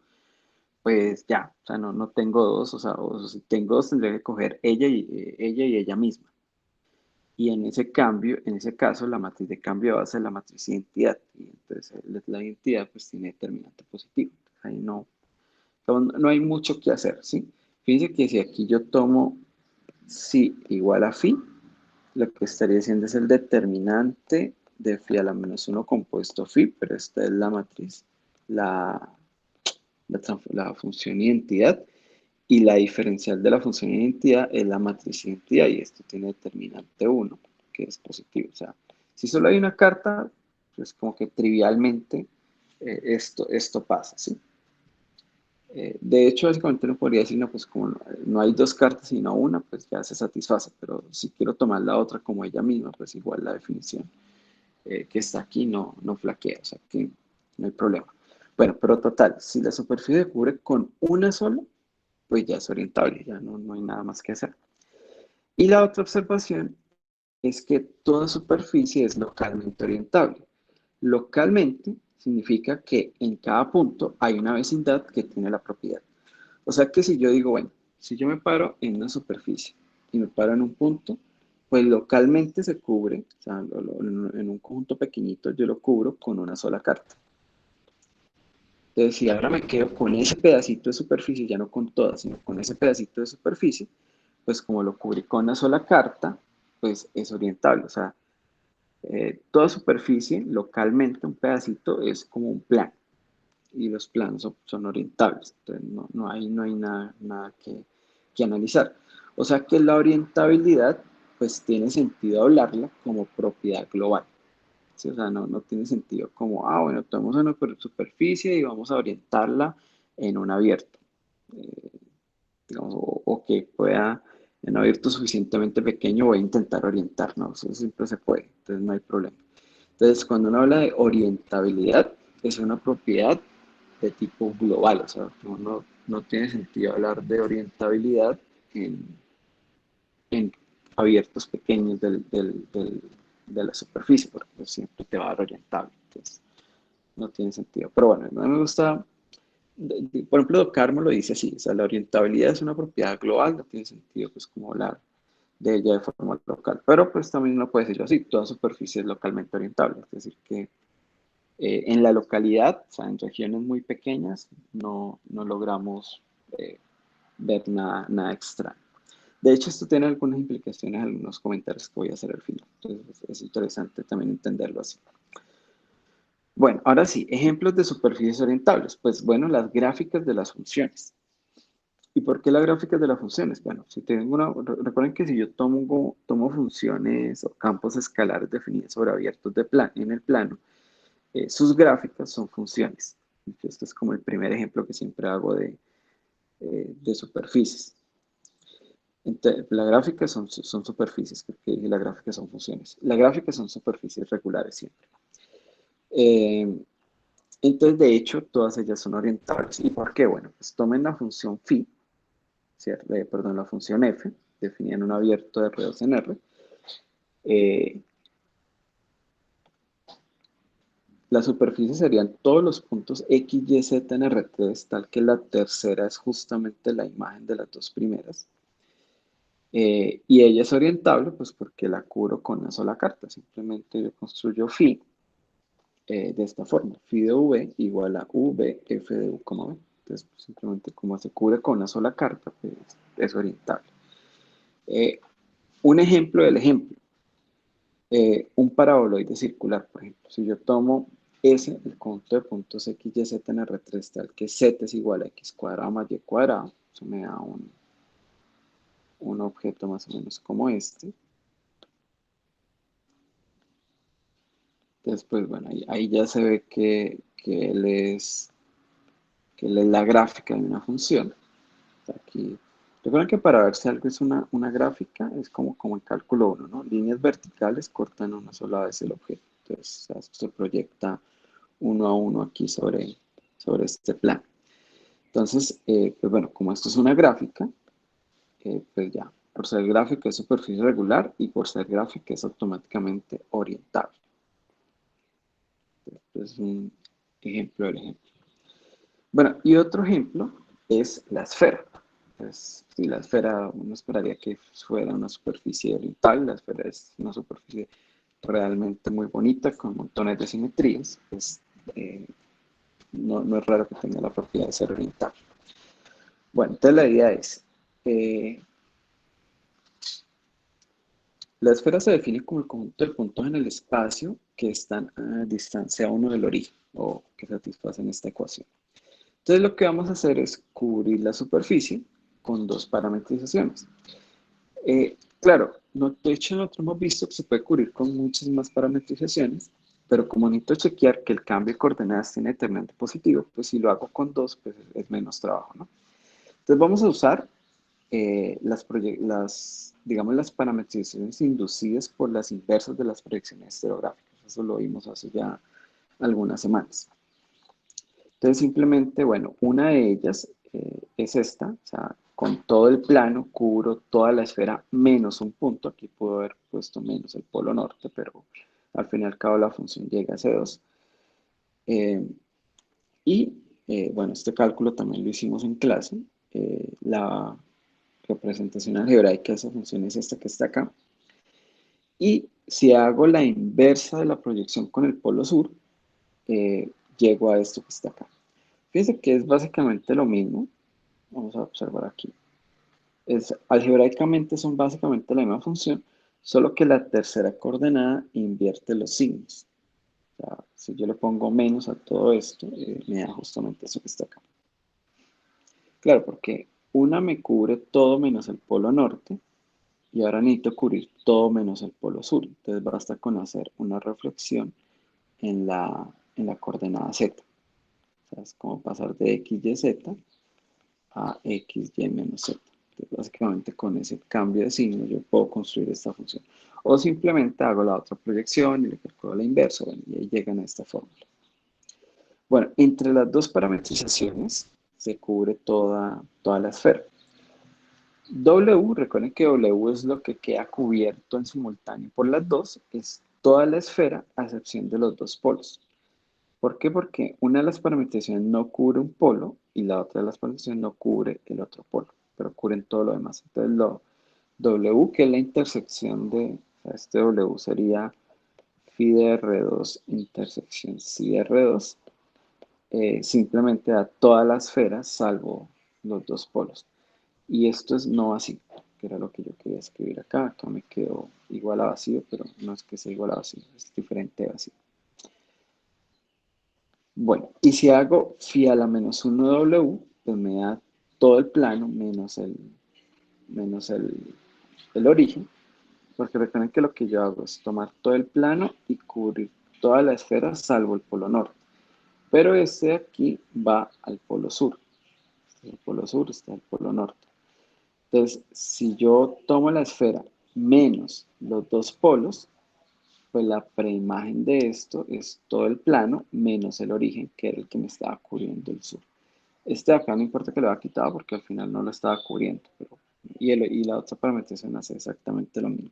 pues ya, o sea, no tengo dos, o si tengo dos tendría que coger ella y ella misma. Y en ese cambio, en ese caso, la matriz de cambio va a ser la matriz identidad. Y entonces la identidad pues tiene determinante positivo. Ahí no hay mucho que hacer, ¿sí? Fíjense que si aquí yo tomo psi igual a phi, lo que estaría haciendo es el determinante de phi a la menos 1 compuesto phi, pero esta es la matriz, la, la función identidad. Y la diferencial de la función identidad es la matriz identidad y esto tiene determinante 1, que es positivo. O sea, si solo hay una carta, pues como que trivialmente esto pasa, ¿sí? De hecho, básicamente uno podría decir, no, pues como no hay dos cartas sino una, pues ya se satisface, pero si quiero tomar la otra como ella misma, pues igual la definición que está aquí no flaquea, o sea que no hay problema. Bueno, pero total, si la superficie se cubre con una sola, pues ya es orientable, ya no hay nada más que hacer. Y la otra observación es que toda superficie es localmente orientable. Localmente significa que en cada punto hay una vecindad que tiene la propiedad. O sea que si yo digo, bueno, si yo me paro en una superficie y me paro en un punto, pues localmente se cubre, o sea, en un conjunto pequeñito yo lo cubro con una sola carta. Entonces, si ahora me quedo con ese pedacito de superficie, ya no con todas, sino con ese pedacito de superficie, pues como lo cubrí con una sola carta, pues es orientable. O sea, toda superficie, localmente, un pedacito es como un plano. Y los planos son orientables. Entonces, no hay nada que analizar. O sea que la orientabilidad, pues tiene sentido hablarla como propiedad global. ¿Sí? O sea, no tiene sentido como, bueno, tomamos una superficie y vamos a orientarla en un abierto. Eh, digamos, o que pueda, en un abierto suficientemente pequeño, voy a intentar orientar, ¿no? Eso siempre se puede, entonces no hay problema. Entonces, cuando uno habla de orientabilidad, es una propiedad de tipo global, o sea, no tiene sentido hablar de orientabilidad en, en abiertos pequeños de la superficie, porque pues, siempre te va a dar orientable. Entonces, no tiene sentido. Pero bueno, a mí me gusta, por ejemplo, Carmo lo dice así, o sea, la orientabilidad es una propiedad global, no tiene sentido pues como hablar de ella de forma local. Pero pues también lo puede decir así, toda superficie es localmente orientable, es decir, que en la localidad, o sea, en regiones muy pequeñas, no logramos ver nada extraño. De hecho, esto tiene algunas implicaciones, algunos comentarios que voy a hacer al final. Entonces, es interesante también entenderlo así. Bueno, ahora sí, ejemplos de superficies orientables. Pues bueno, las gráficas de las funciones. ¿Y por qué las gráficas de las funciones? Bueno, si tengo recuerden que si yo tomo funciones o campos escalares definidos sobre abiertos en el plano, sus gráficas son funciones. Este es como el primer ejemplo que siempre hago de superficies. Entonces, las gráficas son superficies, porque las gráficas son funciones. Las gráficas son superficies regulares siempre. Eh, entonces, de hecho, todas ellas son orientables. ¿Y por qué? Bueno, pues tomen la función phi, ¿cierto? Perdón, la función f, definida en un abierto de R2 en R. Eh, la superficie serían todos los puntos X, Y, Z en R3, tal que la tercera es justamente la imagen de las dos primeras. Y ella es orientable, pues porque la cubro con una sola carta. Simplemente yo construyo phi de esta forma. Phi de V igual a V, F de U, como ven. Entonces, pues, simplemente como se cubre con una sola carta, pues es orientable. Eh, un ejemplo del ejemplo. Un paraboloide circular, por ejemplo. Si yo tomo S, el conjunto de puntos X, Y, Z en R3, tal que Z es igual a X cuadrado más Y cuadrado, eso me da un objeto más o menos como este. Entonces, pues bueno, ahí ya se ve que él es la gráfica de una función. Aquí, recuerden que para ver si algo es una gráfica, es como en cálculo 1, ¿no? Líneas verticales cortan una sola vez el objeto. Entonces, o sea, esto se proyecta uno a uno aquí sobre este plano. Entonces, pues bueno, como esto es una gráfica, pues ya, por ser gráfica es superficie regular y por ser gráfica es automáticamente orientable. Entonces, es un ejemplo del ejemplo. Bueno, y otro ejemplo es la esfera. Pues, si la esfera, uno esperaría que fuera una superficie oriental, la esfera es una superficie realmente muy bonita, con montones de simetrías, pues no es raro que tenga la propiedad de ser oriental. Bueno, entonces la idea es, eh, la esfera se define como el conjunto de puntos en el espacio que están a distancia uno del origen, o que satisfacen esta ecuación. Entonces lo que vamos a hacer es cubrir la superficie con dos parametrizaciones. Claro, de hecho nosotros hemos visto que se puede cubrir con muchas más parametrizaciones, pero como necesito chequear que el cambio de coordenadas tiene determinante positivo, pues si lo hago con dos, pues es menos trabajo, ¿no? Entonces vamos a usar digamos, las parametrizaciones inducidas por las inversas de las proyecciones estereográficas. Eso lo vimos hace ya algunas semanas. Entonces simplemente, bueno, una de ellas es esta, o sea, con todo el plano cubro toda la esfera menos un punto. Aquí puedo haber puesto menos el polo norte, pero al fin y al cabo la función llega a C2. Eh, bueno, este cálculo también lo hicimos en clase. La representación algebraica de esa función es esta que está acá. Y si hago la inversa de la proyección con el polo sur, llego a esto que está acá. Fíjense que es básicamente lo mismo. Vamos a observar aquí. Algebraicamente son básicamente la misma función, solo que la tercera coordenada invierte los signos. O sea, si yo le pongo menos a todo esto, me da justamente eso que está acá. Claro, porque una me cubre todo menos el polo norte, y ahora necesito cubrir todo menos el polo sur. Entonces basta con hacer una reflexión en la coordenada z. O sea, es como pasar de x, y, z a x, y menos z. Entonces, básicamente con ese cambio de signo yo puedo construir esta función. O simplemente hago la otra proyección y le calculo la inversa. Bueno, y ahí llegan a esta fórmula. Bueno, entre las dos parametrizaciones se cubre toda la esfera. W, recuerden que W es lo que queda cubierto en simultáneo por las dos, es toda la esfera a excepción de los dos polos. ¿Por qué? Porque una de las parametrizaciones no cubre un polo y la otra de las parametrizaciones no cubre el otro polo, pero cubren todo lo demás. Entonces, lo W, que es la intersección de, o sea, este W sería phi de R2 intersección psi de R2, simplemente da toda la esfera salvo los dos polos. Y esto es no vacío, que era lo que yo quería escribir acá. Acá me quedó igual a vacío, pero no es que sea igual a vacío, es diferente de vacío. Bueno, y si hago phi a la menos 1 W, pues me da todo el plano menos el origen, porque recuerden que lo que yo hago es tomar todo el plano y cubrir toda la esfera salvo el polo norte. Pero este de aquí va al polo sur. Este es el polo sur, este es el polo norte. Entonces, si yo tomo la esfera menos los dos polos, pues la preimagen de esto es todo el plano menos el origen, que era el que me estaba cubriendo el sur. Este de acá no importa que lo haya quitado porque al final no lo estaba cubriendo, y la otra parametrización hace exactamente lo mismo.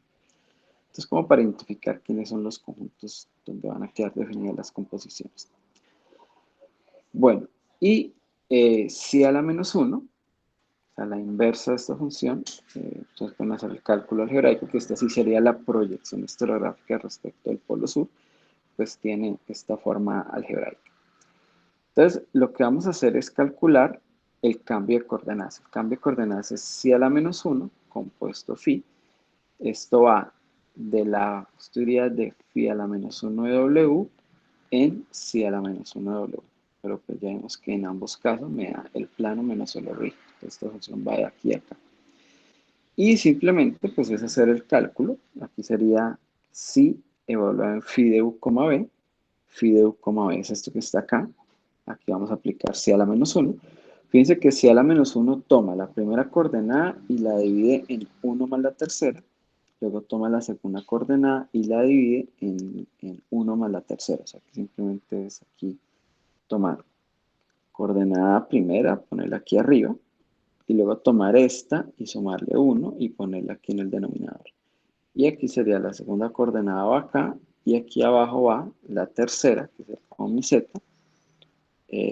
Entonces, como para identificar quiénes son los conjuntos donde van a quedar definidas las composiciones. Bueno, y si a la menos 1, o sea, la inversa de esta función, entonces pueden hacer el cálculo algebraico, que esta sí sería la proyección estereográfica respecto al polo sur, pues tiene esta forma algebraica. Entonces, lo que vamos a hacer es calcular el cambio de coordenadas. El cambio de coordenadas es si a la menos 1, compuesto phi. Esto va de la custodia de phi a la menos 1 de W en si a la menos 1 de W. Pero pues ya vemos que en ambos casos me da el plano menos el origen. Esta función va de aquí a acá. Y simplemente pues es hacer el cálculo. Aquí sería si evaluado en phi de u, b. Phi de u, b es esto que está acá. Aquí vamos a aplicar si a la menos 1. Fíjense que si a la menos 1 toma la primera coordenada y la divide en 1 más la tercera. Luego toma la segunda coordenada y la divide en 1 más la tercera. O sea que simplemente es aquí tomar coordenada primera, ponerla aquí arriba, y luego tomar esta y sumarle 1 y ponerla aquí en el denominador. Y aquí sería la segunda coordenada va acá, y aquí abajo va la tercera, que sería como mi z,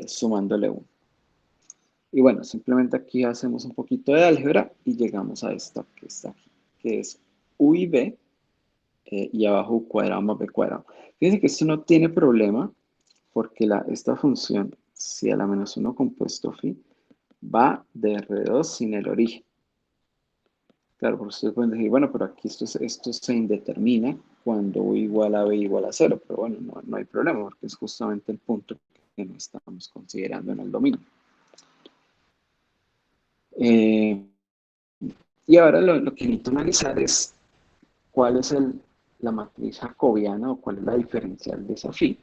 sumándole 1. Y bueno, simplemente aquí hacemos un poquito de álgebra y llegamos a esta que está aquí, que es u y b, y abajo u cuadrado más b cuadrado. Fíjense que esto no tiene problema, porque esta función, si a la menos 1 compuesto phi, va de R2 sin el origen. Claro, porque ustedes pueden decir, bueno, pero aquí esto se indetermina cuando u igual a b igual a 0, pero bueno, no hay problema, porque es justamente el punto que no estamos considerando en el dominio. Y ahora lo que necesito analizar es cuál es la matriz jacobiana o cuál es la diferencial de esa phi.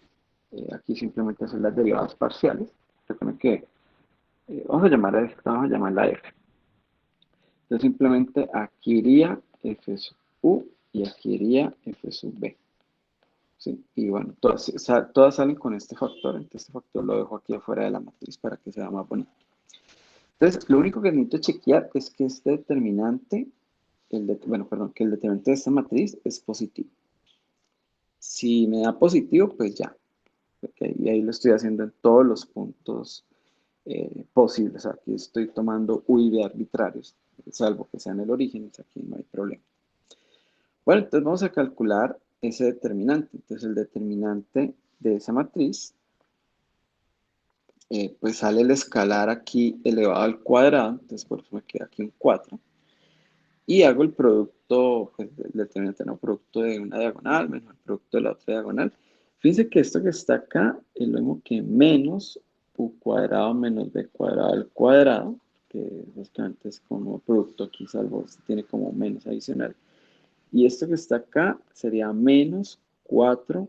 Aquí simplemente son las derivadas parciales. Recuerden que vamos a llamarla f. Entonces simplemente aquí iría f sub u y aquí iría f sub b. ¿Sí? Y bueno, todas salen con este factor. Entonces este factor lo dejo aquí afuera de la matriz para que sea más bonito. Entonces, lo único que necesito chequear es que este determinante, que el determinante de esta matriz es positivo. Si me da positivo, pues ya. Okay, y ahí lo estoy haciendo en todos los puntos posibles. Aquí estoy tomando u y b arbitrarios, salvo que sean el origen, aquí no hay problema. Bueno, entonces vamos a calcular ese determinante. Entonces el determinante de esa matriz, pues sale el escalar aquí elevado al cuadrado, entonces por eso me queda aquí un 4. Y hago el producto, pues el determinante, no, producto de una diagonal menos el producto de la otra diagonal. Fíjense que esto que está acá es lo mismo que menos u cuadrado menos b cuadrado al cuadrado, que básicamente es como producto aquí, salvo si tiene como menos adicional. Y esto que está acá sería menos 4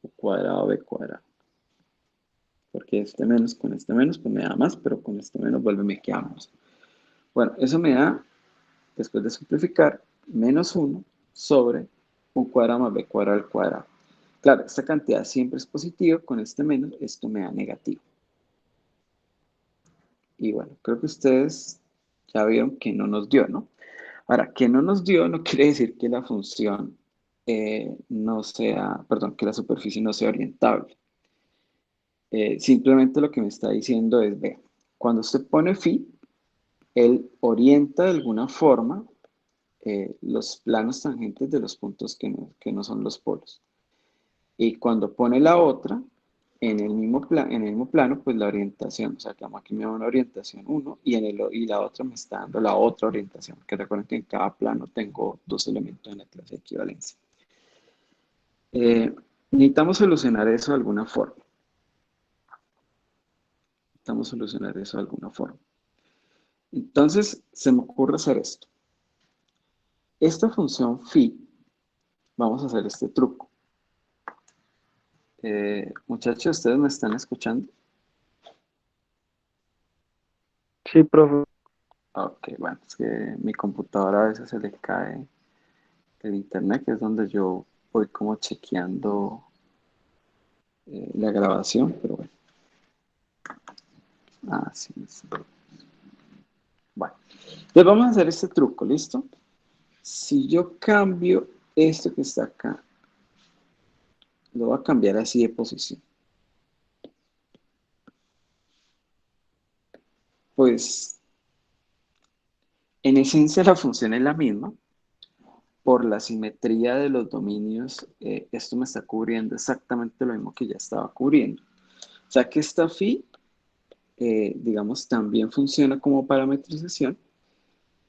u cuadrado b cuadrado. Porque este menos con este menos, pues me da más, pero con este menos vuelve me queda menos. Bueno, eso me da, después de simplificar, menos 1 sobre u cuadrado más b cuadrado al cuadrado. Claro, esta cantidad siempre es positiva, con este menos, esto me da negativo. Y bueno, creo que ustedes ya vieron que no nos dio, ¿no? Ahora, que no nos dio no quiere decir que la función no sea, perdón, que la superficie no sea orientable. simplemente lo que me está diciendo es, vea, cuando usted pone phi, él orienta de alguna forma los planos tangentes de los puntos que no son los polos. Y cuando pone la otra, en el mismo plano, pues la orientación, o sea, que aquí me da una orientación 1 y la otra me está dando la otra orientación, que recuerden que en cada plano tengo dos elementos en la clase de equivalencia. Necesitamos solucionar eso de alguna forma. Necesitamos solucionar eso de alguna forma. Entonces, se me ocurre hacer esto. Esta función phi, vamos a hacer este truco. Muchachos, ¿ustedes me están escuchando? Sí, profe. Ok, bueno, es que mi computadora a veces se le cae el internet, que es donde yo voy como chequeando la grabación, pero bueno. Así es. Bueno, entonces vamos a hacer este truco, ¿listo? Si yo cambio esto que está acá, lo voy a cambiar así de posición. Pues en esencia la función es la misma. Por la simetría de los dominios, esto me está cubriendo exactamente lo mismo que ya estaba cubriendo. O sea que esta phi, digamos, también funciona como parametrización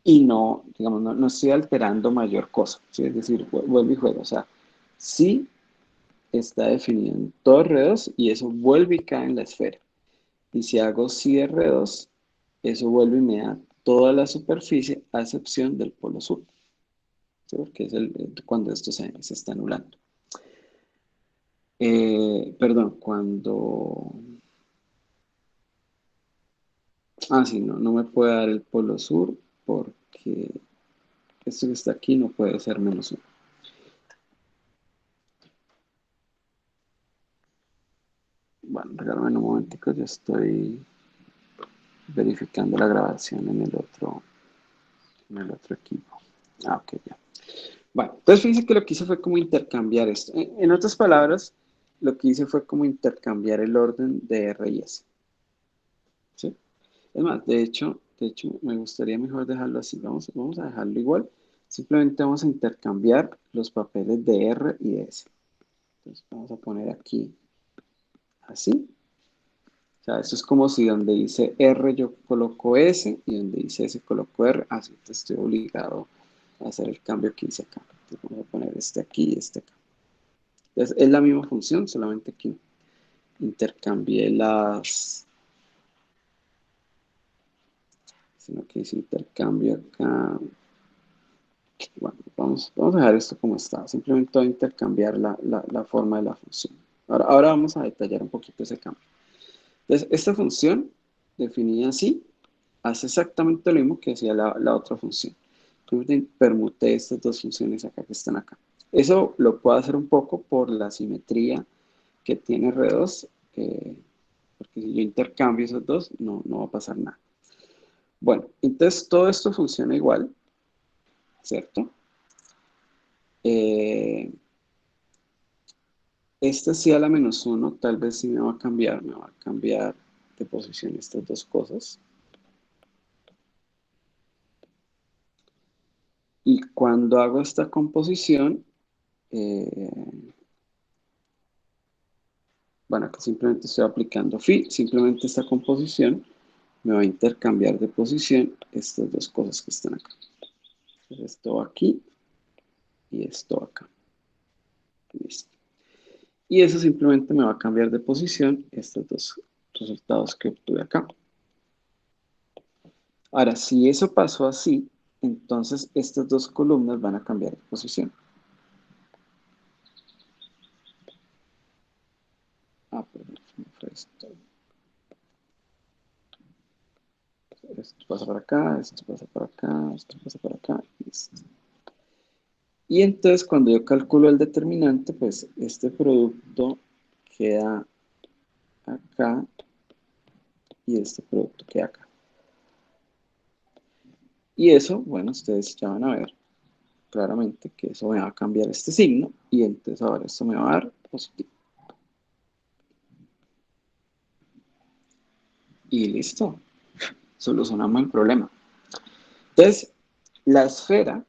y no, digamos, no estoy alterando mayor cosa. ¿Sí? Es decir, vuelvo y juego. O sea, sí está definido en todo R2 y eso vuelve y cae en la esfera. Y si hago si R2, eso vuelve y me da toda la superficie a excepción del polo sur. ¿Sí? Porque es cuando esto se está anulando. Perdón, cuando... Ah, sí, no me puede dar el polo sur porque esto que está aquí no puede ser -1. Bueno, regálame un momentico, yo estoy verificando la grabación en el otro equipo. Ah, ok, ya. Bueno, entonces fíjense que lo que hice fue como intercambiar esto. En otras palabras, lo que hice fue como intercambiar el orden de R y S. ¿Sí? Es más, de hecho, me gustaría mejor dejarlo así. Vamos a dejarlo igual. Simplemente vamos a intercambiar los papeles de R y de S. Entonces vamos a poner aquí así. O sea, esto es como si donde dice R yo coloco S y donde dice S coloco R. Así te estoy obligado a hacer el cambio que hice acá. Entonces vamos a poner este aquí y este acá. Entonces es la misma función, solamente que intercambié sino que hice intercambio acá. Bueno, vamos a dejar esto como está. Simplemente voy a intercambiar la forma de la función. Ahora vamos a detallar un poquito ese cambio. Entonces, esta función, definida así, hace exactamente lo mismo que hacía la otra función. Entonces, permuté estas dos funciones acá que están acá. Eso lo puedo hacer un poco por la simetría que tiene R2, porque si yo intercambio esos dos, no va a pasar nada. Bueno, entonces todo esto funciona igual, ¿cierto? Eh, Esta sí a la -1, tal vez sí me va a cambiar de posición estas dos cosas. Y cuando hago esta composición, eh, bueno, aquí simplemente estoy aplicando phi, simplemente esta composición me va a intercambiar de posición estas dos cosas que están acá. Entonces, esto aquí y esto acá. Listo. Y eso simplemente me va a cambiar de posición estos dos resultados que obtuve acá. Ahora, si eso pasó así, entonces estas dos columnas van a cambiar de posición. Ah, perdón, fue esto. Esto pasa para acá, esto pasa para acá, esto pasa para acá, listo. Y entonces cuando yo calculo el determinante, pues este producto queda acá y este producto queda acá. Y eso, bueno, ustedes ya van a ver claramente que eso me va a cambiar este signo y entonces ahora esto me va a dar positivo. y listo, solucionamos el problema. Entonces, la esfera,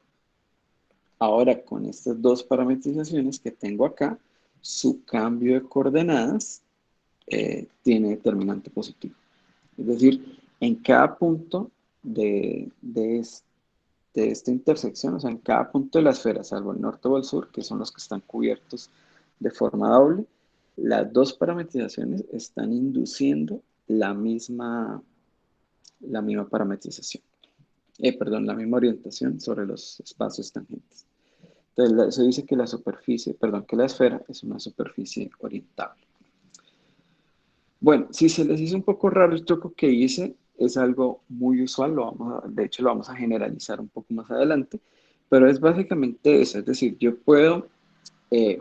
ahora con estas dos parametrizaciones que tengo acá, su cambio de coordenadas tiene determinante positivo. Es decir, en cada punto de esta intersección, o sea, en cada punto de la esfera, salvo el norte o el sur, que son los que están cubiertos de forma doble, las dos parametrizaciones están induciendo la misma parametrización. Perdón, la misma orientación sobre los espacios tangentes. Entonces, eso dice que la superficie, perdón, que la esfera es una superficie orientable. Bueno, si se les hizo un poco raro el truco que hice, es algo muy usual, de hecho lo vamos a generalizar un poco más adelante, pero es básicamente eso, es decir, yo puedo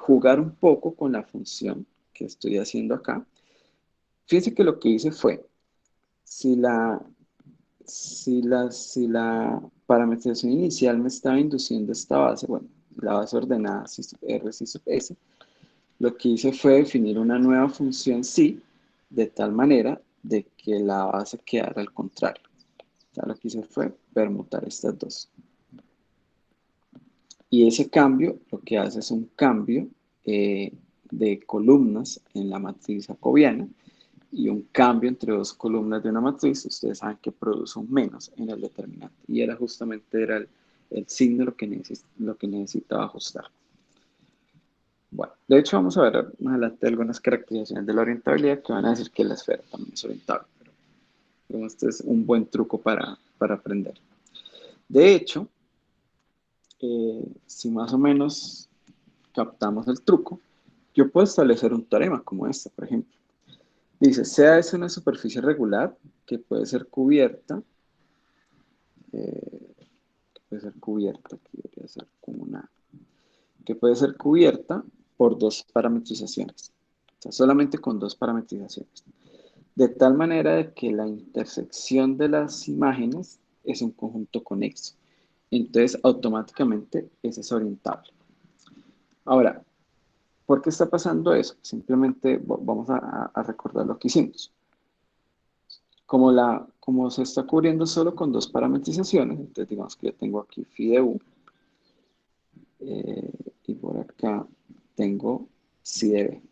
jugar un poco con la función que estoy haciendo acá. Fíjense que lo que hice fue, si la parametrización inicial me estaba induciendo esta base, bueno, la base ordenada C sub R, C sub S, lo que hice fue definir una nueva función sí, de tal manera de que la base quedara al contrario. O sea, lo que hice fue permutar estas dos. Y ese cambio lo que hace es un cambio de columnas en la matriz jacobiana y un cambio entre dos columnas de una matriz. Ustedes saben que produce un menos en el determinante. Y era justamente el signo lo que necesitaba ajustar. Bueno, de hecho vamos a ver más adelante algunas caracterizaciones de la orientabilidad que van a decir que la esfera también es orientable. Pero este es un buen truco para aprender. De hecho, si más o menos captamos el truco, yo puedo establecer un teorema como este, por ejemplo. Dice, sea es una superficie regular que puede ser cubierta, aquí debería ser como que puede ser cubierta por dos parametrizaciones. O sea, solamente con dos parametrizaciones. De tal manera de que la intersección de las imágenes es un conjunto conexo. Entonces, automáticamente ese es orientable. Ahora, ¿por qué está pasando eso? Simplemente vamos a recordar lo que hicimos. Como se está cubriendo solo con dos parametrizaciones, entonces digamos que yo tengo aquí phi de u, y por acá tengo psi de b.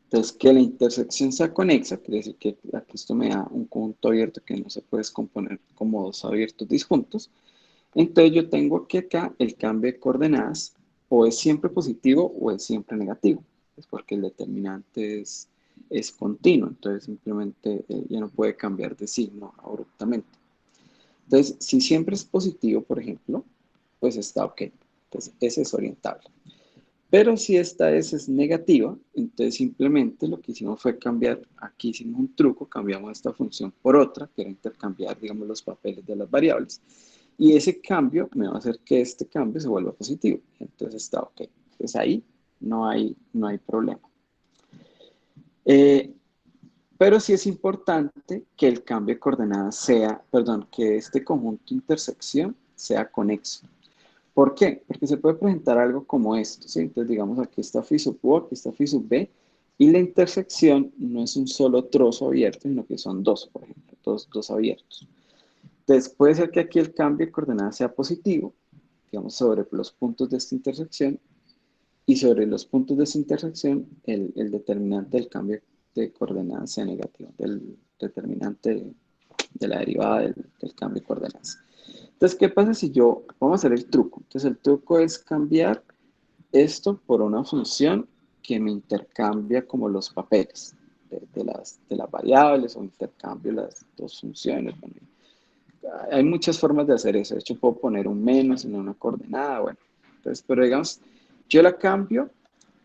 Entonces, que la intersección sea conexa, quiere decir que aquí esto me da un conjunto abierto que no se puede descomponer como dos abiertos disjuntos. Entonces, yo tengo que acá el cambio de coordenadas o es siempre positivo o es siempre negativo. Es porque el determinante es continuo, entonces simplemente ya no puede cambiar de signo abruptamente. Entonces, si siempre es positivo, por ejemplo, pues está ok. Entonces, ese es orientable. Pero si esta es negativa, entonces simplemente lo que hicimos fue cambiar, aquí hicimos un truco, cambiamos esta función por otra, que era intercambiar, digamos, los papeles de las variables. Y ese cambio me va a hacer que este cambio se vuelva positivo. Entonces está ok. Entonces ahí no hay problema. Pero sí es importante que el cambio de coordenadas que este conjunto intersección sea conexo. ¿Por qué? Porque se puede presentar algo como esto, ¿sí? Entonces, digamos, aquí está phi sub u, aquí está phi sub b, y la intersección no es un solo trozo abierto, sino que son dos, por ejemplo, dos abiertos. Entonces, puede ser que aquí el cambio de coordenadas sea positivo, digamos, sobre los puntos de esta intersección, y sobre los puntos de esta intersección, el determinante del cambio de coordenadas sea negativo, del determinante de la derivada del cambio de coordenadas. Entonces, ¿qué pasa si vamos a hacer el truco? Entonces, el truco es cambiar esto por una función que me intercambia como los papeles de las variables o intercambio las dos funciones. Bueno, hay muchas formas de hacer eso. De hecho, puedo poner un menos en una coordenada. Bueno, entonces, pero digamos, yo la cambio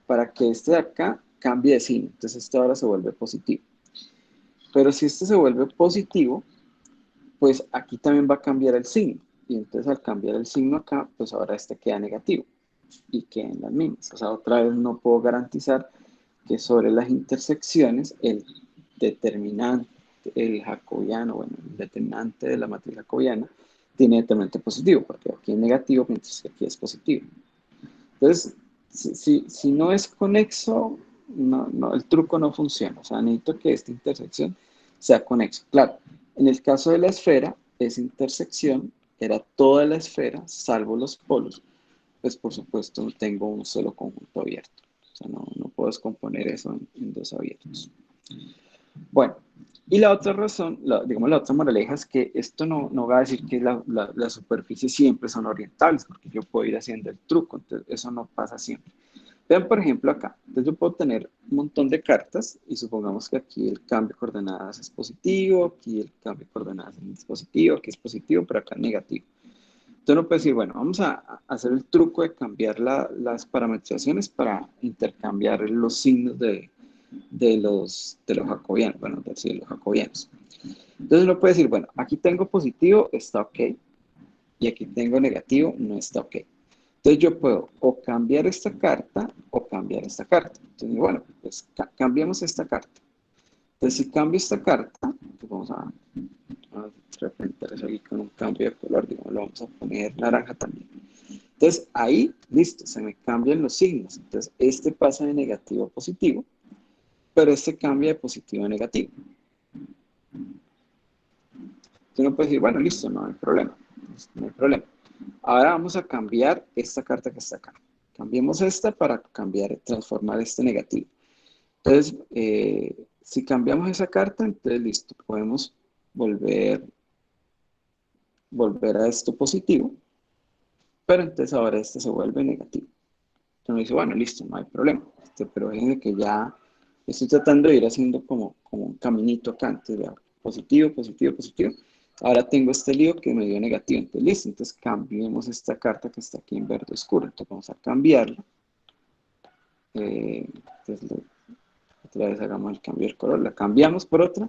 para que este de acá cambie de signo. Entonces, esto ahora se vuelve positivo. Pero si este se vuelve positivo, pues aquí también va a cambiar el signo. Y entonces al cambiar el signo acá, pues ahora este queda negativo y quedan las mismas. O sea, otra vez no puedo garantizar que sobre las intersecciones el determinante, el jacobiano, bueno, el determinante de la matriz jacobiana tiene determinante positivo, porque aquí es negativo, mientras que aquí es positivo. Entonces, si no es conexo, el truco no funciona. O sea, necesito que esta intersección sea conexo. Claro, en el caso de la esfera, esa intersección era toda la esfera, salvo los polos, pues por supuesto tengo un solo conjunto abierto. O sea, no puedo descomponer eso en dos abiertos. Bueno, y la otra razón, digamos la otra moraleja es que esto no va a decir que las superficies siempre son orientables, porque yo puedo ir haciendo el truco, entonces eso no pasa siempre. Vean, por ejemplo, acá. Entonces yo puedo tener un montón de cartas y supongamos que aquí el cambio de coordenadas es positivo, aquí el cambio de coordenadas es positivo, aquí es positivo, pero acá es negativo. Entonces uno puede decir, bueno, vamos a hacer el truco de cambiar las parametrizaciones para intercambiar los signos de los jacobianos, bueno, de los jacobianos. Entonces uno puede decir, bueno, aquí tengo positivo, está ok, y aquí tengo negativo, no está ok. Entonces yo puedo o cambiar esta carta o cambiar esta carta. Entonces, bueno, pues cambiamos esta carta. Entonces si cambio esta carta, pues vamos a representar eso aquí con un cambio de color, digamos, lo vamos a poner naranja también. Entonces ahí, listo, se me cambian los signos. Entonces este pasa de negativo a positivo, pero este cambia de positivo a negativo. Entonces uno puede decir, bueno, listo, no hay problema, no hay problema. Ahora vamos a cambiar esta carta que está acá. Cambiemos esta para cambiar, transformar este negativo. Entonces, si cambiamos esa carta, entonces listo, podemos volver a esto positivo, pero entonces ahora este se vuelve negativo. Entonces me dice, bueno, listo, no hay problema. Pero fíjense que ya estoy tratando de ir haciendo como un caminito acá, entonces vea, positivo, positivo, positivo. Ahora tengo este lío que me dio negativo, entonces listo, entonces cambiemos esta carta que está aquí en verde oscuro, entonces vamos a cambiarla. Entonces otra vez hagamos el cambio del color, la cambiamos por otra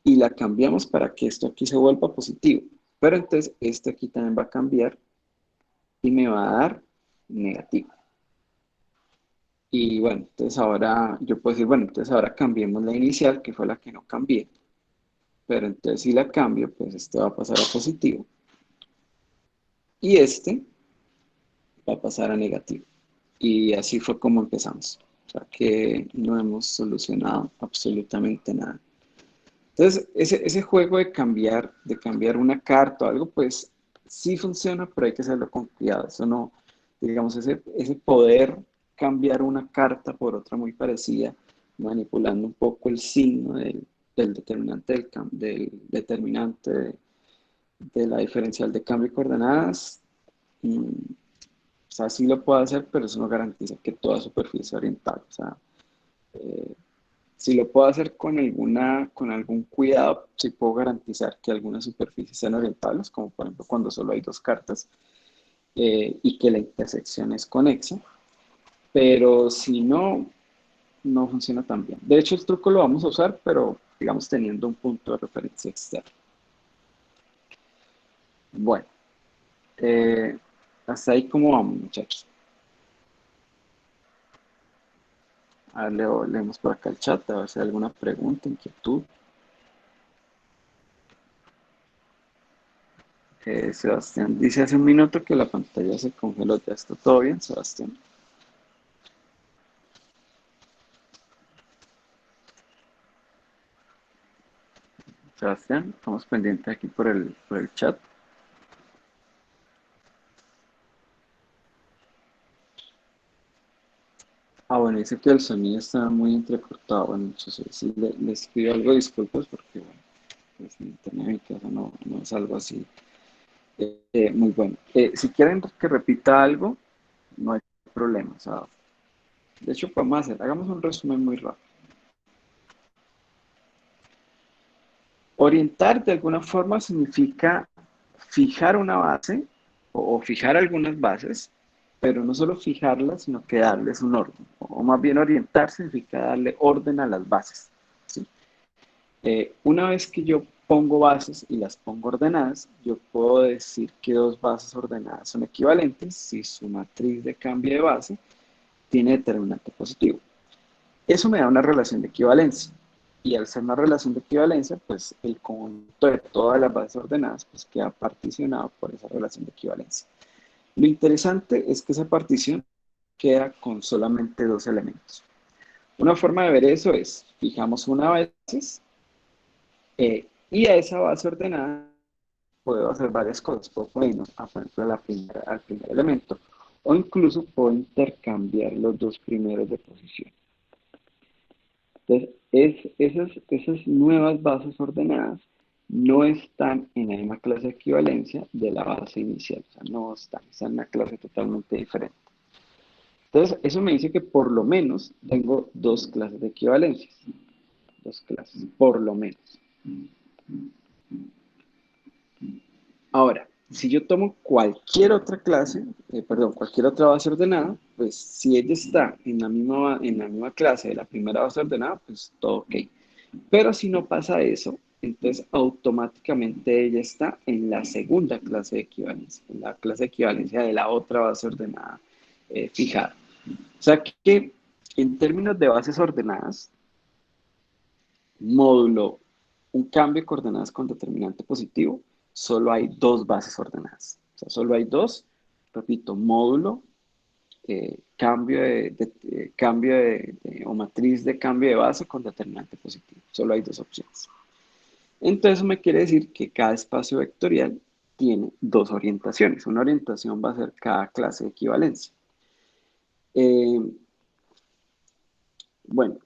y la cambiamos para que esto aquí se vuelva positivo. Pero entonces este aquí también va a cambiar y me va a dar negativo. Y bueno, entonces ahora yo puedo decir, bueno, entonces ahora cambiemos la inicial, que fue la que no cambié. Pero entonces si la cambio, pues este va a pasar a positivo. Y este va a pasar a negativo. Y así fue como empezamos. O sea que no hemos solucionado absolutamente nada. Entonces, ese juego de cambiar una carta o algo, pues sí funciona, pero hay que hacerlo con cuidado. Eso no, digamos, ese poder cambiar una carta por otra muy parecida, manipulando un poco el signo del determinante, del determinante de la diferencial de cambio de coordenadas. O sea, sí lo puedo hacer, pero eso no garantiza que toda superficie sea oriental. O sea, eh, si lo puedo hacer con algún cuidado, sí puedo garantizar que algunas superficies sean orientables, como por ejemplo cuando solo hay dos cartas y que la intersección es conexa, pero si no, no funciona tan bien. De hecho, el truco lo vamos a usar, pero digamos teniendo un punto de referencia externo. Bueno, eh, hasta ahí cómo vamos, muchachos. A ver, leemos por acá el chat, a ver si hay alguna pregunta, inquietud. Sebastián dice hace un minuto que la pantalla se congeló. ¿Ya está todo bien, Sebastián? Sebastián, estamos pendientes aquí por el chat. Bueno, dice que el sonido está muy entrecortado. Bueno, entonces si les pido algo, disculpas, porque bueno, pues, mi internet en mi casa no es algo así muy bueno. Si quieren que repita algo, no hay problema. O sea, de hecho, hagamos un resumen muy rápido. Orientar de alguna forma significa fijar una base o fijar algunas bases, pero no solo fijarlas, sino que darles un orden. O más bien orientar significa darle orden a las bases. ¿Sí? Una vez que yo pongo bases y las pongo ordenadas, yo puedo decir que dos bases ordenadas son equivalentes si su matriz de cambio de base tiene determinante positivo. Eso me da una relación de equivalencia. Y al ser una relación de equivalencia, pues el conjunto de todas las bases ordenadas pues queda particionado por esa relación de equivalencia. Lo interesante es que esa partición queda con solamente dos elementos. Una forma de ver eso es, fijamos una base Y a esa base ordenada puedo hacer varias cosas. Puedo ponernos, por ejemplo, al primer elemento. O incluso puedo intercambiar los dos primeros de posición. Entonces, esas nuevas bases ordenadas no están en la misma clase de equivalencia de la base inicial. O sea, no están en una clase totalmente diferente. Entonces, eso me dice que por lo menos tengo dos clases de equivalencias. Dos clases, por lo menos. Ahora, si yo tomo cualquier otra clase, perdón, cualquier otra base ordenada, pues si ella está en la misma clase de la primera base ordenada, pues todo ok. Pero si no pasa eso, entonces automáticamente ella está en la segunda clase de equivalencia, en la clase de equivalencia de la otra base ordenada fijada. O sea que en términos de bases ordenadas, módulo, un cambio de coordenadas con determinante positivo, solo hay dos bases ordenadas. O sea, solo hay dos, repito, módulo, cambio o matriz de cambio de base con determinante positivo. Solo hay dos opciones. Entonces, eso me quiere decir que cada espacio vectorial tiene dos orientaciones. Una orientación va a ser cada clase de equivalencia. Eh, bueno,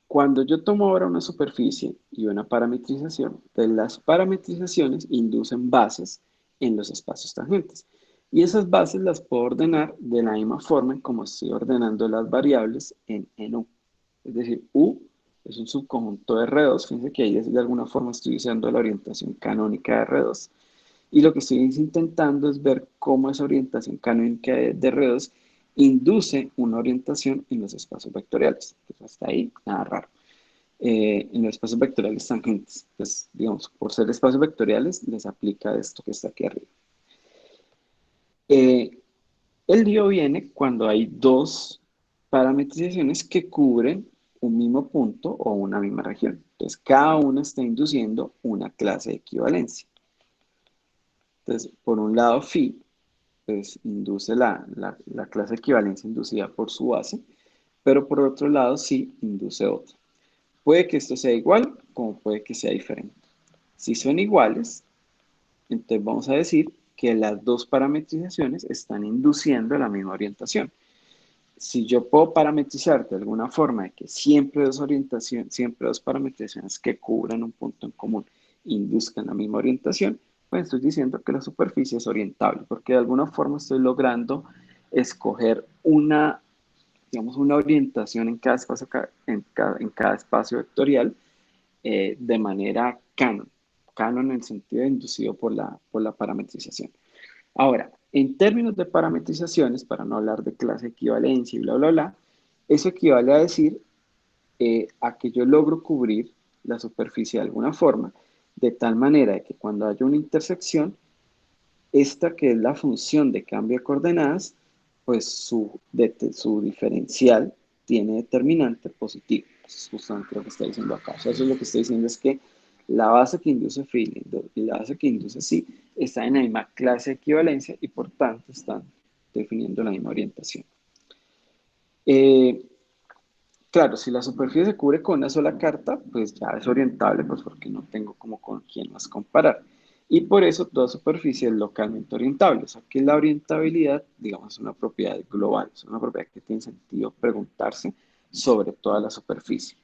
cuando yo tomo ahora una superficie y una parametrización, pues las parametrizaciones inducen bases en los espacios tangentes. Y esas bases las puedo ordenar de la misma forma en como estoy ordenando las variables en U. Es decir, U es un subconjunto de R2. Fíjense que ahí de alguna forma estoy usando la orientación canónica de R2. Y lo que estoy intentando es ver cómo esa orientación canónica de R2 induce una orientación en los espacios vectoriales. Pues hasta ahí, nada raro. En los espacios vectoriales tangentes, pues digamos, por ser espacios vectoriales, les aplica esto que está aquí arriba. Eh, el lío viene cuando hay dos parametrizaciones que cubren un mismo punto o una misma región. Entonces, cada una está induciendo una clase de equivalencia. Entonces, por un lado, phi, pues induce la clase de equivalencia inducida por su base, pero por otro lado, sí induce otra. Puede que esto sea igual, como puede que sea diferente. Si son iguales, entonces vamos a decir que las dos parametrizaciones están induciendo la misma orientación. Si yo puedo parametrizar de alguna forma de que siempre dos parametrizaciones que cubran un punto en común induzcan la misma orientación, pues estoy diciendo que la superficie es orientable, porque de alguna forma estoy logrando escoger digamos, una orientación en cada espacio, en cada espacio vectorial de manera canon. Canon en el sentido de inducido por la parametrización. Ahora, en términos de parametrizaciones, para no hablar de clase de equivalencia y bla, bla, bla, eso equivale a decir a que yo logro cubrir la superficie de alguna forma, de tal manera que cuando haya una intersección, esta que es la función de cambio de coordenadas, pues su diferencial tiene determinante positivo. Eso es justamente lo que está diciendo acá. O sea, eso es lo que estoy diciendo es que la base que induce phi y la base que induce psi está en la misma clase de equivalencia y por tanto están definiendo la misma orientación. Eh, claro, si la superficie se cubre con una sola carta, pues ya es orientable, pues porque no tengo como con quién más comparar. Y por eso toda superficie es localmente orientable. O sea que la orientabilidad, digamos, es una propiedad global, es una propiedad que tiene sentido preguntarse sobre toda la superficie.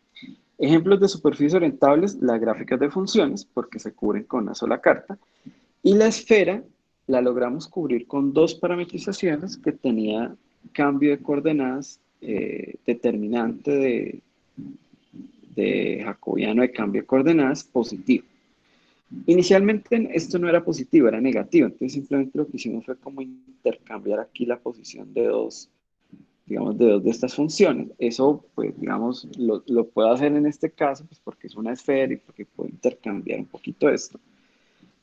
Ejemplos de superficies orientables, las gráficas de funciones, porque se cubren con una sola carta. Y la esfera la logramos cubrir con dos parametrizaciones que tenía cambio de coordenadas determinante de jacobiano de cambio de coordenadas positivo. Inicialmente esto no era positivo, era negativo, entonces simplemente lo que hicimos fue como intercambiar aquí la posición de dos, digamos, de dos de estas funciones. Eso, pues, digamos, lo puedo hacer en este caso, pues porque es una esfera y porque puedo intercambiar un poquito esto.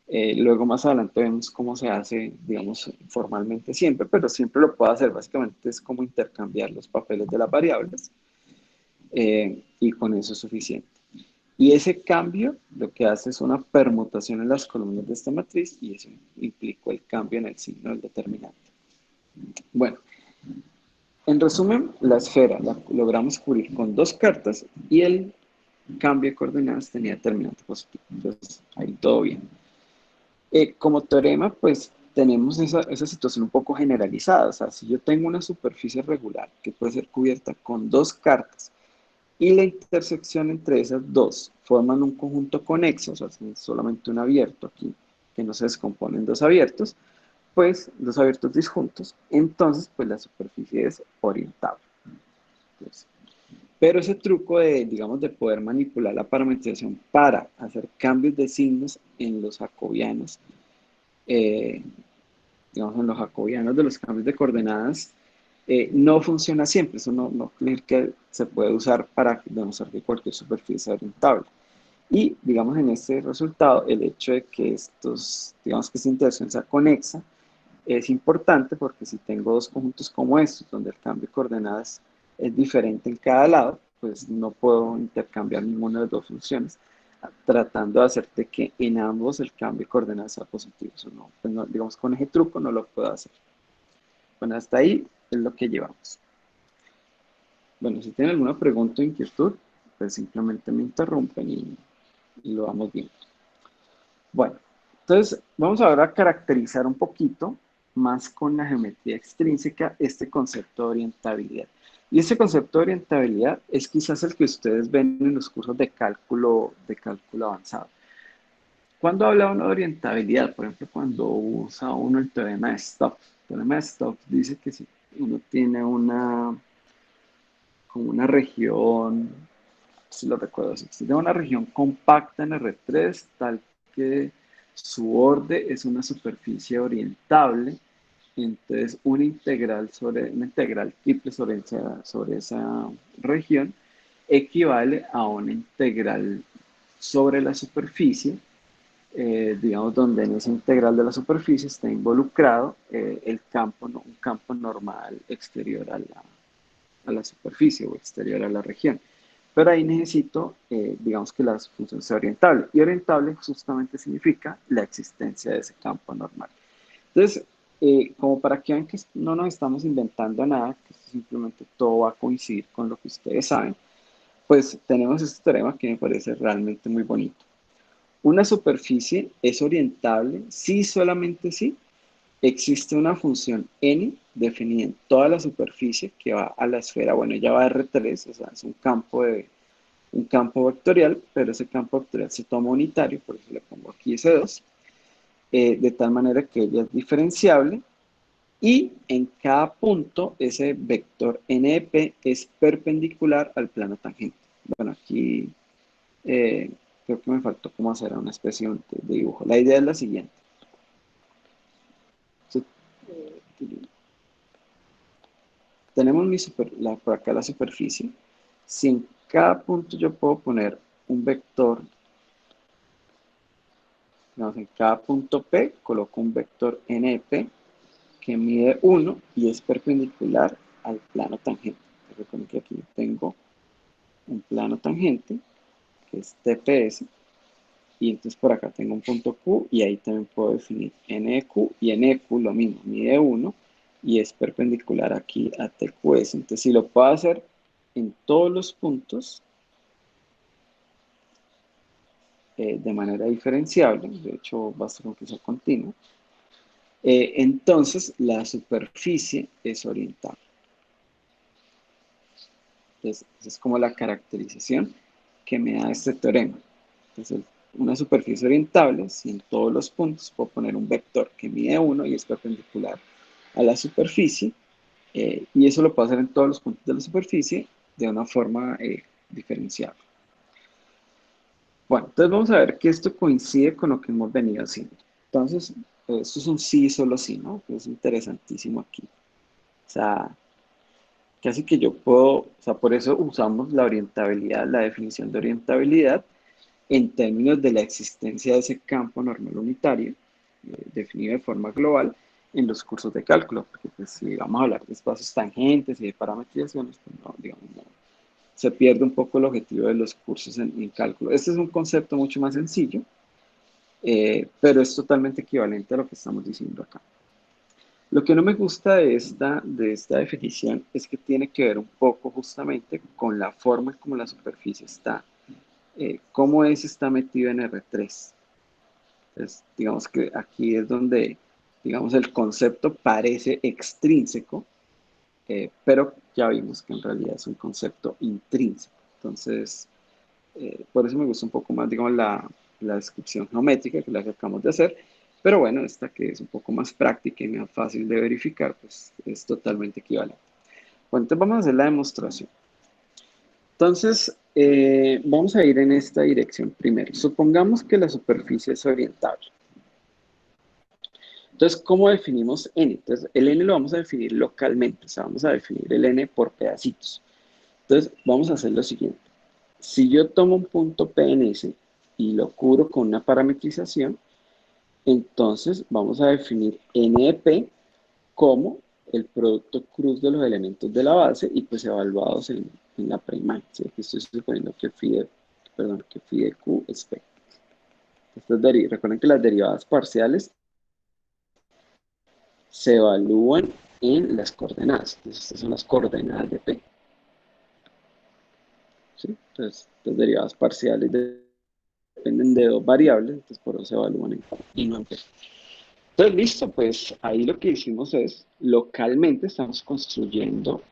Luego más adelante vemos cómo se hace, digamos, formalmente siempre, pero siempre lo puedo hacer. Básicamente es como intercambiar los papeles de las variables y con eso es suficiente. Y ese cambio lo que hace es una permutación en las columnas de esta matriz y eso implicó el cambio en el signo del determinante. Bueno, en resumen, la esfera la logramos cubrir con dos cartas y cambio de coordenadas tenía determinante positivo. Entonces, ahí todo bien. Como teorema, pues tenemos esa situación un poco generalizada. O sea, si yo tengo una superficie regular que puede ser cubierta con dos cartas y la intersección entre esas dos forman un conjunto conexo, o sea, si es solamente un abierto aquí, que no se descompone en dos abiertos, pues dos abiertos disjuntos, entonces pues la superficie es orientable. Entonces, pero ese truco de, digamos, de poder manipular la parametrización para hacer cambios de signos en los jacobianos, eh, digamos, en los jacobianos de los cambios de coordenadas, no funciona siempre. Eso no es que se puede usar para demostrar que cualquier superficie es orientable. Y, digamos, en este resultado, el hecho de que digamos que esta interacción sea conexa, es importante porque si tengo dos conjuntos como estos, donde el cambio de coordenadas es diferente en cada lado, pues no puedo intercambiar ninguna de las dos funciones, tratando de hacer de que en ambos el cambio de coordenadas sea positivo. Eso no, pues no, digamos, con ese truco no lo puedo hacer. Bueno, hasta ahí es lo que llevamos. Bueno, si tienen alguna pregunta o inquietud, pues simplemente me interrumpen y lo vamos viendo. Bueno, entonces vamos ahora a caracterizar un poquito más con la geometría extrínseca este concepto de orientabilidad. Y este concepto de orientabilidad es quizás el que ustedes ven en los cursos de cálculo avanzado. ¿Cuándo habla uno de orientabilidad? Por ejemplo, cuando usa uno el teorema de Stokes. El teorema de Stokes dice que si uno tiene como una región, si lo recuerdo, si tiene una región compacta en R3, tal que su borde es una superficie orientable, entonces una integral triple sobre esa región equivale a una integral sobre la superficie, digamos, donde en esa integral de la superficie está involucrado el campo, un campo normal exterior a la superficie o exterior a la región. Pero ahí necesito, digamos, que la función sea orientable. Y orientable justamente significa la existencia de ese campo normal. Entonces, como para que vean que no nos estamos inventando nada, que simplemente todo va a coincidir con lo que ustedes saben, pues tenemos este teorema que me parece realmente muy bonito. Una superficie es orientable si solamente si existe una función n definida en toda la superficie que va a la esfera, bueno, ya va a R3, o sea, es un campo vectorial, pero ese campo vectorial se toma unitario, por eso le pongo aquí S2, de tal manera que ella es diferenciable y en cada punto ese vector NP es perpendicular al plano tangente. Bueno, aquí creo que me faltó cómo hacer una especie de dibujo. La idea es la siguiente. Tenemos por acá la superficie. Si en cada punto yo puedo poner un vector, digamos, en cada punto P coloco un vector NP que mide 1 y es perpendicular al plano tangente. Recuerden que aquí tengo un plano tangente, que es TPS, y entonces por acá tengo un punto Q y ahí también puedo definir NQ y NQ lo mismo, mide 1 y es perpendicular aquí a TQS. Entonces si lo puedo hacer en todos los puntos de manera diferenciable, de hecho basta con que sea continuo, entonces la superficie es orientable. Entonces esa es como la caracterización que me da este teorema. Entonces, una superficie orientable, si en todos los puntos puedo poner un vector que mide 1 y es perpendicular a la superficie, y eso lo puedo hacer en todos los puntos de la superficie de una forma diferenciable. Bueno, entonces vamos a ver que esto coincide con lo que hemos venido haciendo. Entonces, esto es un sí y solo sí, ¿no? Que es interesantísimo aquí. O sea, casi que yo puedo, o sea, por eso usamos la orientabilidad, la definición de orientabilidad, en términos de la existencia de ese campo normal unitario, definido de forma global, en los cursos de cálculo, porque pues, si vamos a hablar de espacios tangentes y de parametrizaciones, pues no, digamos, no, se pierde un poco el objetivo de los cursos en cálculo. Este es un concepto mucho más sencillo, pero es totalmente equivalente a lo que estamos diciendo acá. Lo que no me gusta de esta definición es que tiene que ver un poco justamente con la forma en cómo la superficie está cómo S está metido en R3. Entonces, digamos que aquí es donde, digamos, el concepto parece extrínseco, pero ya vimos que en realidad es un concepto intrínseco. Entonces, por eso me gusta un poco más, digamos, la descripción geométrica que la que acabamos de hacer. Pero bueno, esta que es un poco más práctica y más fácil de verificar, pues es totalmente equivalente. Bueno, entonces vamos a hacer la demostración. Entonces, vamos a ir en esta dirección primero. Supongamos que la superficie es orientable. Entonces, ¿cómo definimos n? Entonces, el n lo vamos a definir localmente, o sea, vamos a definir el n por pedacitos. Entonces, vamos a hacer lo siguiente. Si yo tomo un punto P en S y lo cubro con una parametrización, entonces vamos a definir n de P como el producto cruz de los elementos de la base y pues evaluados en la preimagen. ¿Sí? Aquí estoy suponiendo que phi de Q es P. Recuerden que las derivadas parciales se evalúan en las coordenadas. Entonces, estas son las coordenadas de P. ¿Sí? Entonces, las derivadas parciales dependen de dos variables, entonces por eso se evalúan en Q y no en P. Entonces, listo, pues ahí lo que hicimos es, localmente estamos construyendo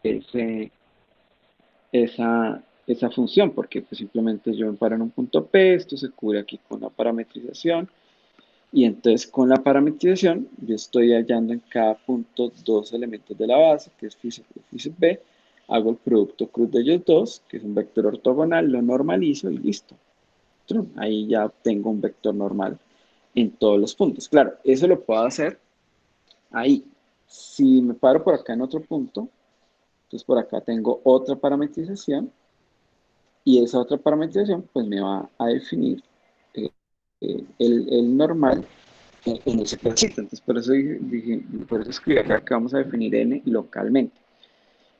esa función, porque pues simplemente yo me paro en un punto P, esto se cubre aquí con la parametrización, y entonces con la parametrización yo estoy hallando en cada punto dos elementos de la base, que es phi sub u, phi sub b, hago el producto cruz de ellos dos, que es un vector ortogonal, lo normalizo y listo. Ahí ya tengo un vector normal en todos los puntos. Claro, eso lo puedo hacer ahí. Si me paro por acá en otro punto, entonces por acá tengo otra parametrización y esa otra parametrización pues me va a definir eh, el normal en ese pedacito. Entonces por eso escribí acá que vamos a definir n localmente.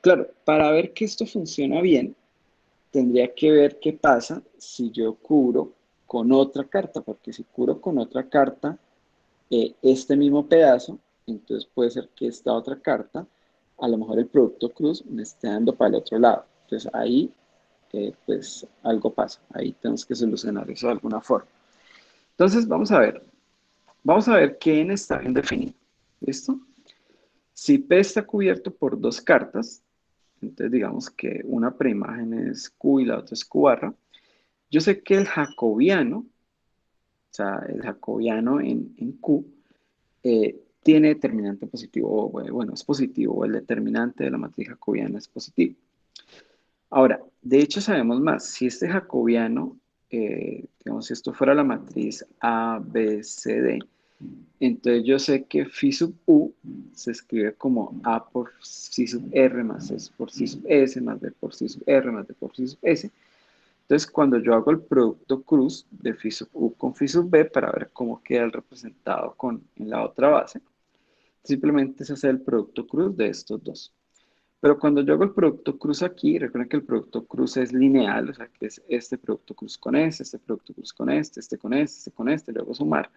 Claro, para ver que esto funciona bien, tendría que ver qué pasa si yo cubro con otra carta, porque si cubro con otra carta este mismo pedazo, entonces puede ser que esta otra carta, a lo mejor el producto cruz me esté dando para el otro lado. Entonces ahí, pues algo pasa. Ahí tenemos que solucionar eso de alguna forma. Entonces vamos a ver. Vamos a ver qué n está bien definido. ¿Listo? Si P está cubierto por dos cartas, entonces digamos que una preimagen es Q y la otra es Q barra, yo sé que el jacobiano, o sea, el jacobiano en Q, tiene determinante positivo, bueno, es positivo, o el determinante de la matriz jacobiana es positivo. Ahora, de hecho sabemos más, si este jacobiano, digamos, si esto fuera la matriz A, B, C, D, entonces yo sé que phi sub u se escribe como A por psi sub R más S por psi sub S más B por psi sub R más D por psi sub S. Entonces cuando yo hago el producto cruz de phi sub u con phi sub B para ver cómo queda el representado en la otra base, simplemente es hacer el producto cruz de estos dos. Pero cuando yo hago el producto cruz aquí, recuerden que el producto cruz es lineal, o sea que es este producto cruz con este producto cruz con este con este con este, luego sumar.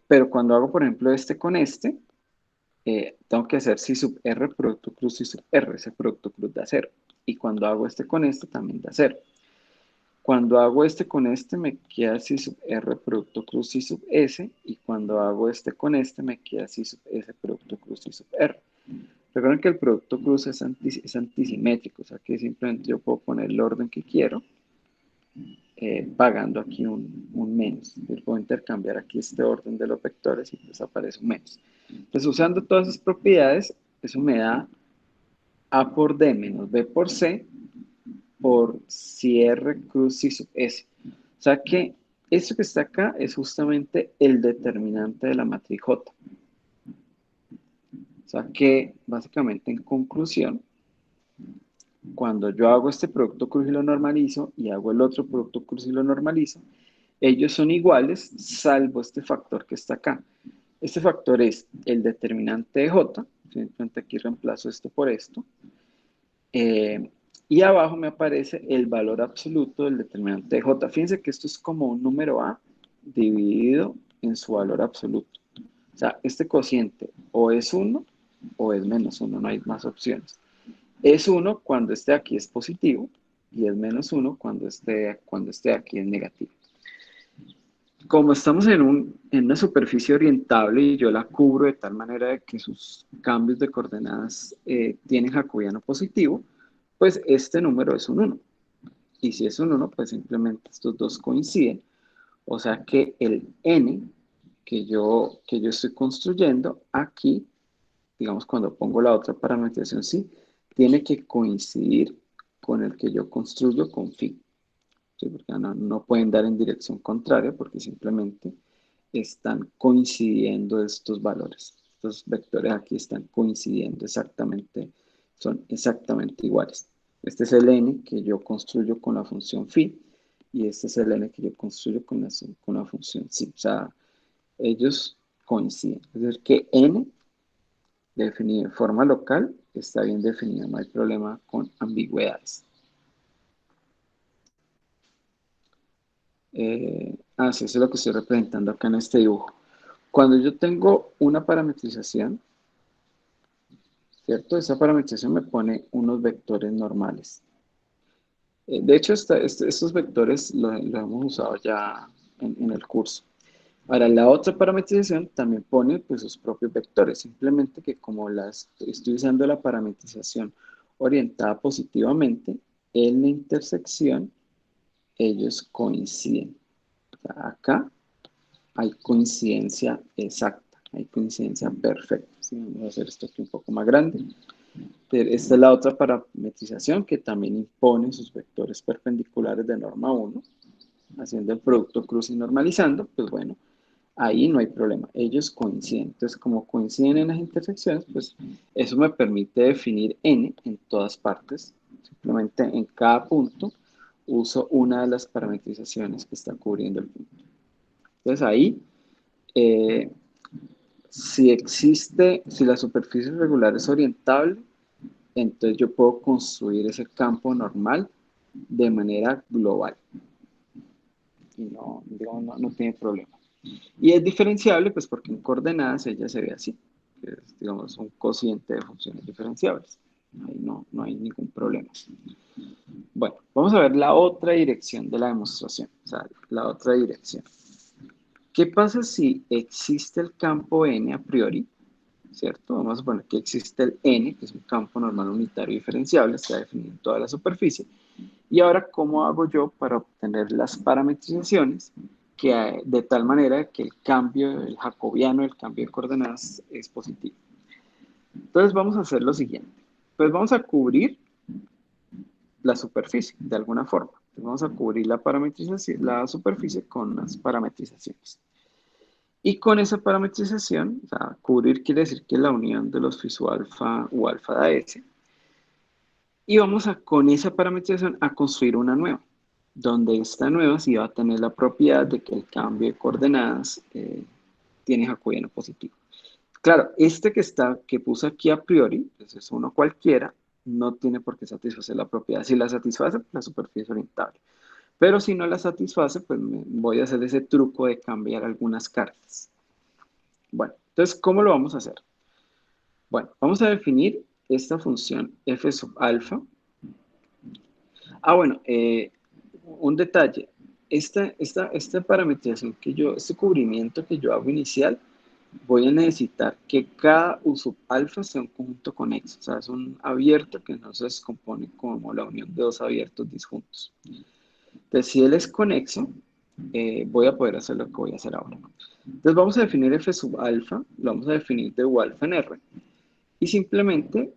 Pero cuando hago, por ejemplo, este con este, tengo que hacer si sub r producto cruz si sub r, ese producto cruz da 0. Y cuando hago este con este, también da 0. Cuando hago este con este, me queda si sub r producto cruz si sub s. Y cuando hago este con este, me queda si sub s producto cruz si sub r. Recuerden que el producto cruz es antisimétrico, o sea que simplemente yo puedo poner el orden que quiero, pagando aquí un menos. Yo puedo intercambiar aquí este orden de los vectores y pues aparece un menos. Entonces, usando todas esas propiedades, eso me da A por D menos B por C por si R cruz si sub S. O sea que esto que está acá es justamente el determinante de la matriz J. O sea que, básicamente, en conclusión, cuando yo hago este producto cruz y lo normalizo y hago el otro producto cruz y lo normalizo, ellos son iguales salvo este factor que está acá. Este factor es el determinante de J, simplemente aquí reemplazo esto por esto, y abajo me aparece el valor absoluto del determinante de J. Fíjense que esto es como un número A dividido en su valor absoluto. O sea, este cociente o es 1 o es menos 1, no hay más opciones. Es 1 cuando este aquí es positivo y es -1 cuando esté aquí en negativo. Como estamos en una superficie orientable y yo la cubro de tal manera de que sus cambios de coordenadas tienen jacobiano positivo, pues este número es un 1. Y si es un 1, pues simplemente estos dos coinciden. O sea que el n que yo estoy construyendo aquí, digamos cuando pongo la otra parametrización, sí, tiene que coincidir con el que yo construyo con phi. ¿Sí? Porque no pueden dar en dirección contraria porque simplemente están coincidiendo estos valores. Estos vectores aquí están coincidiendo exactamente, son exactamente iguales. Este es el n que yo construyo con la función phi y este es el n que yo construyo con la función psi. O sea, ellos coinciden. Es decir, que n definido de forma local está bien definido, no hay problema con ambigüedades. Sí, eso es lo que estoy representando acá en este dibujo. Cuando yo tengo una parametrización, ¿cierto? Esa parametrización me pone unos vectores normales. De hecho, estos vectores los hemos usado ya en el curso. Ahora, la otra parametrización también pone pues, sus propios vectores, simplemente que como estoy usando la parametrización orientada positivamente, en la intersección ellos coinciden. O sea, acá hay coincidencia exacta, hay coincidencia perfecta. ¿Sí? Vamos a hacer esto aquí un poco más grande. Pero esta es la otra parametrización que también impone sus vectores perpendiculares de norma 1, haciendo el producto cruz y normalizando, pues bueno, ahí no hay problema, ellos coinciden. Entonces, como coinciden en las intersecciones, pues eso me permite definir n en todas partes. Simplemente en cada punto uso una de las parametrizaciones que está cubriendo el punto. Entonces ahí, si la superficie regular es orientable, entonces yo puedo construir ese campo normal de manera global. Y no tiene problema. Y es diferenciable, pues porque en coordenadas ella se ve así. Que es, digamos, un cociente de funciones diferenciables. Ahí no hay ningún problema. Bueno, vamos a ver la otra dirección de la demostración. O sea, la otra dirección. ¿Qué pasa si existe el campo n a priori? ¿Cierto? Vamos a suponer que existe el n, que es un campo normal unitario diferenciable, está definido en toda la superficie. Y ahora, ¿cómo hago yo para obtener las parametrizaciones de tal manera que el cambio, el jacobiano, el cambio de coordenadas es positivo? Entonces vamos a hacer lo siguiente. Pues vamos a cubrir la superficie de alguna forma. Entonces vamos a cubrir la superficie con las parametrizaciones. Y con esa parametrización, o sea, cubrir quiere decir que la unión de los fisu alfa u alfa da S. Y vamos con esa parametrización a construir una nueva, donde esta nueva sí va a tener la propiedad de que el cambio de coordenadas tiene jacobiano positivo. Claro, este que puse aquí a priori, pues es uno cualquiera, no tiene por qué satisfacer la propiedad. Si la satisface, pues la superficie es orientable. Pero si no la satisface, pues voy a hacer ese truco de cambiar algunas cartas. Bueno, entonces, ¿cómo lo vamos a hacer? Bueno, vamos a definir esta función f sub alfa. Bueno, un detalle. Esta parametrización este cubrimiento que yo hago inicial, voy a necesitar que cada u sub alfa sea un conjunto conexo. O sea, es un abierto que no se descompone como la unión de dos abiertos disjuntos. Entonces, si él es conexo, voy a poder hacer lo que voy a hacer ahora. Entonces, vamos a definir f sub alfa, lo vamos a definir de u alfa en R. Y simplemente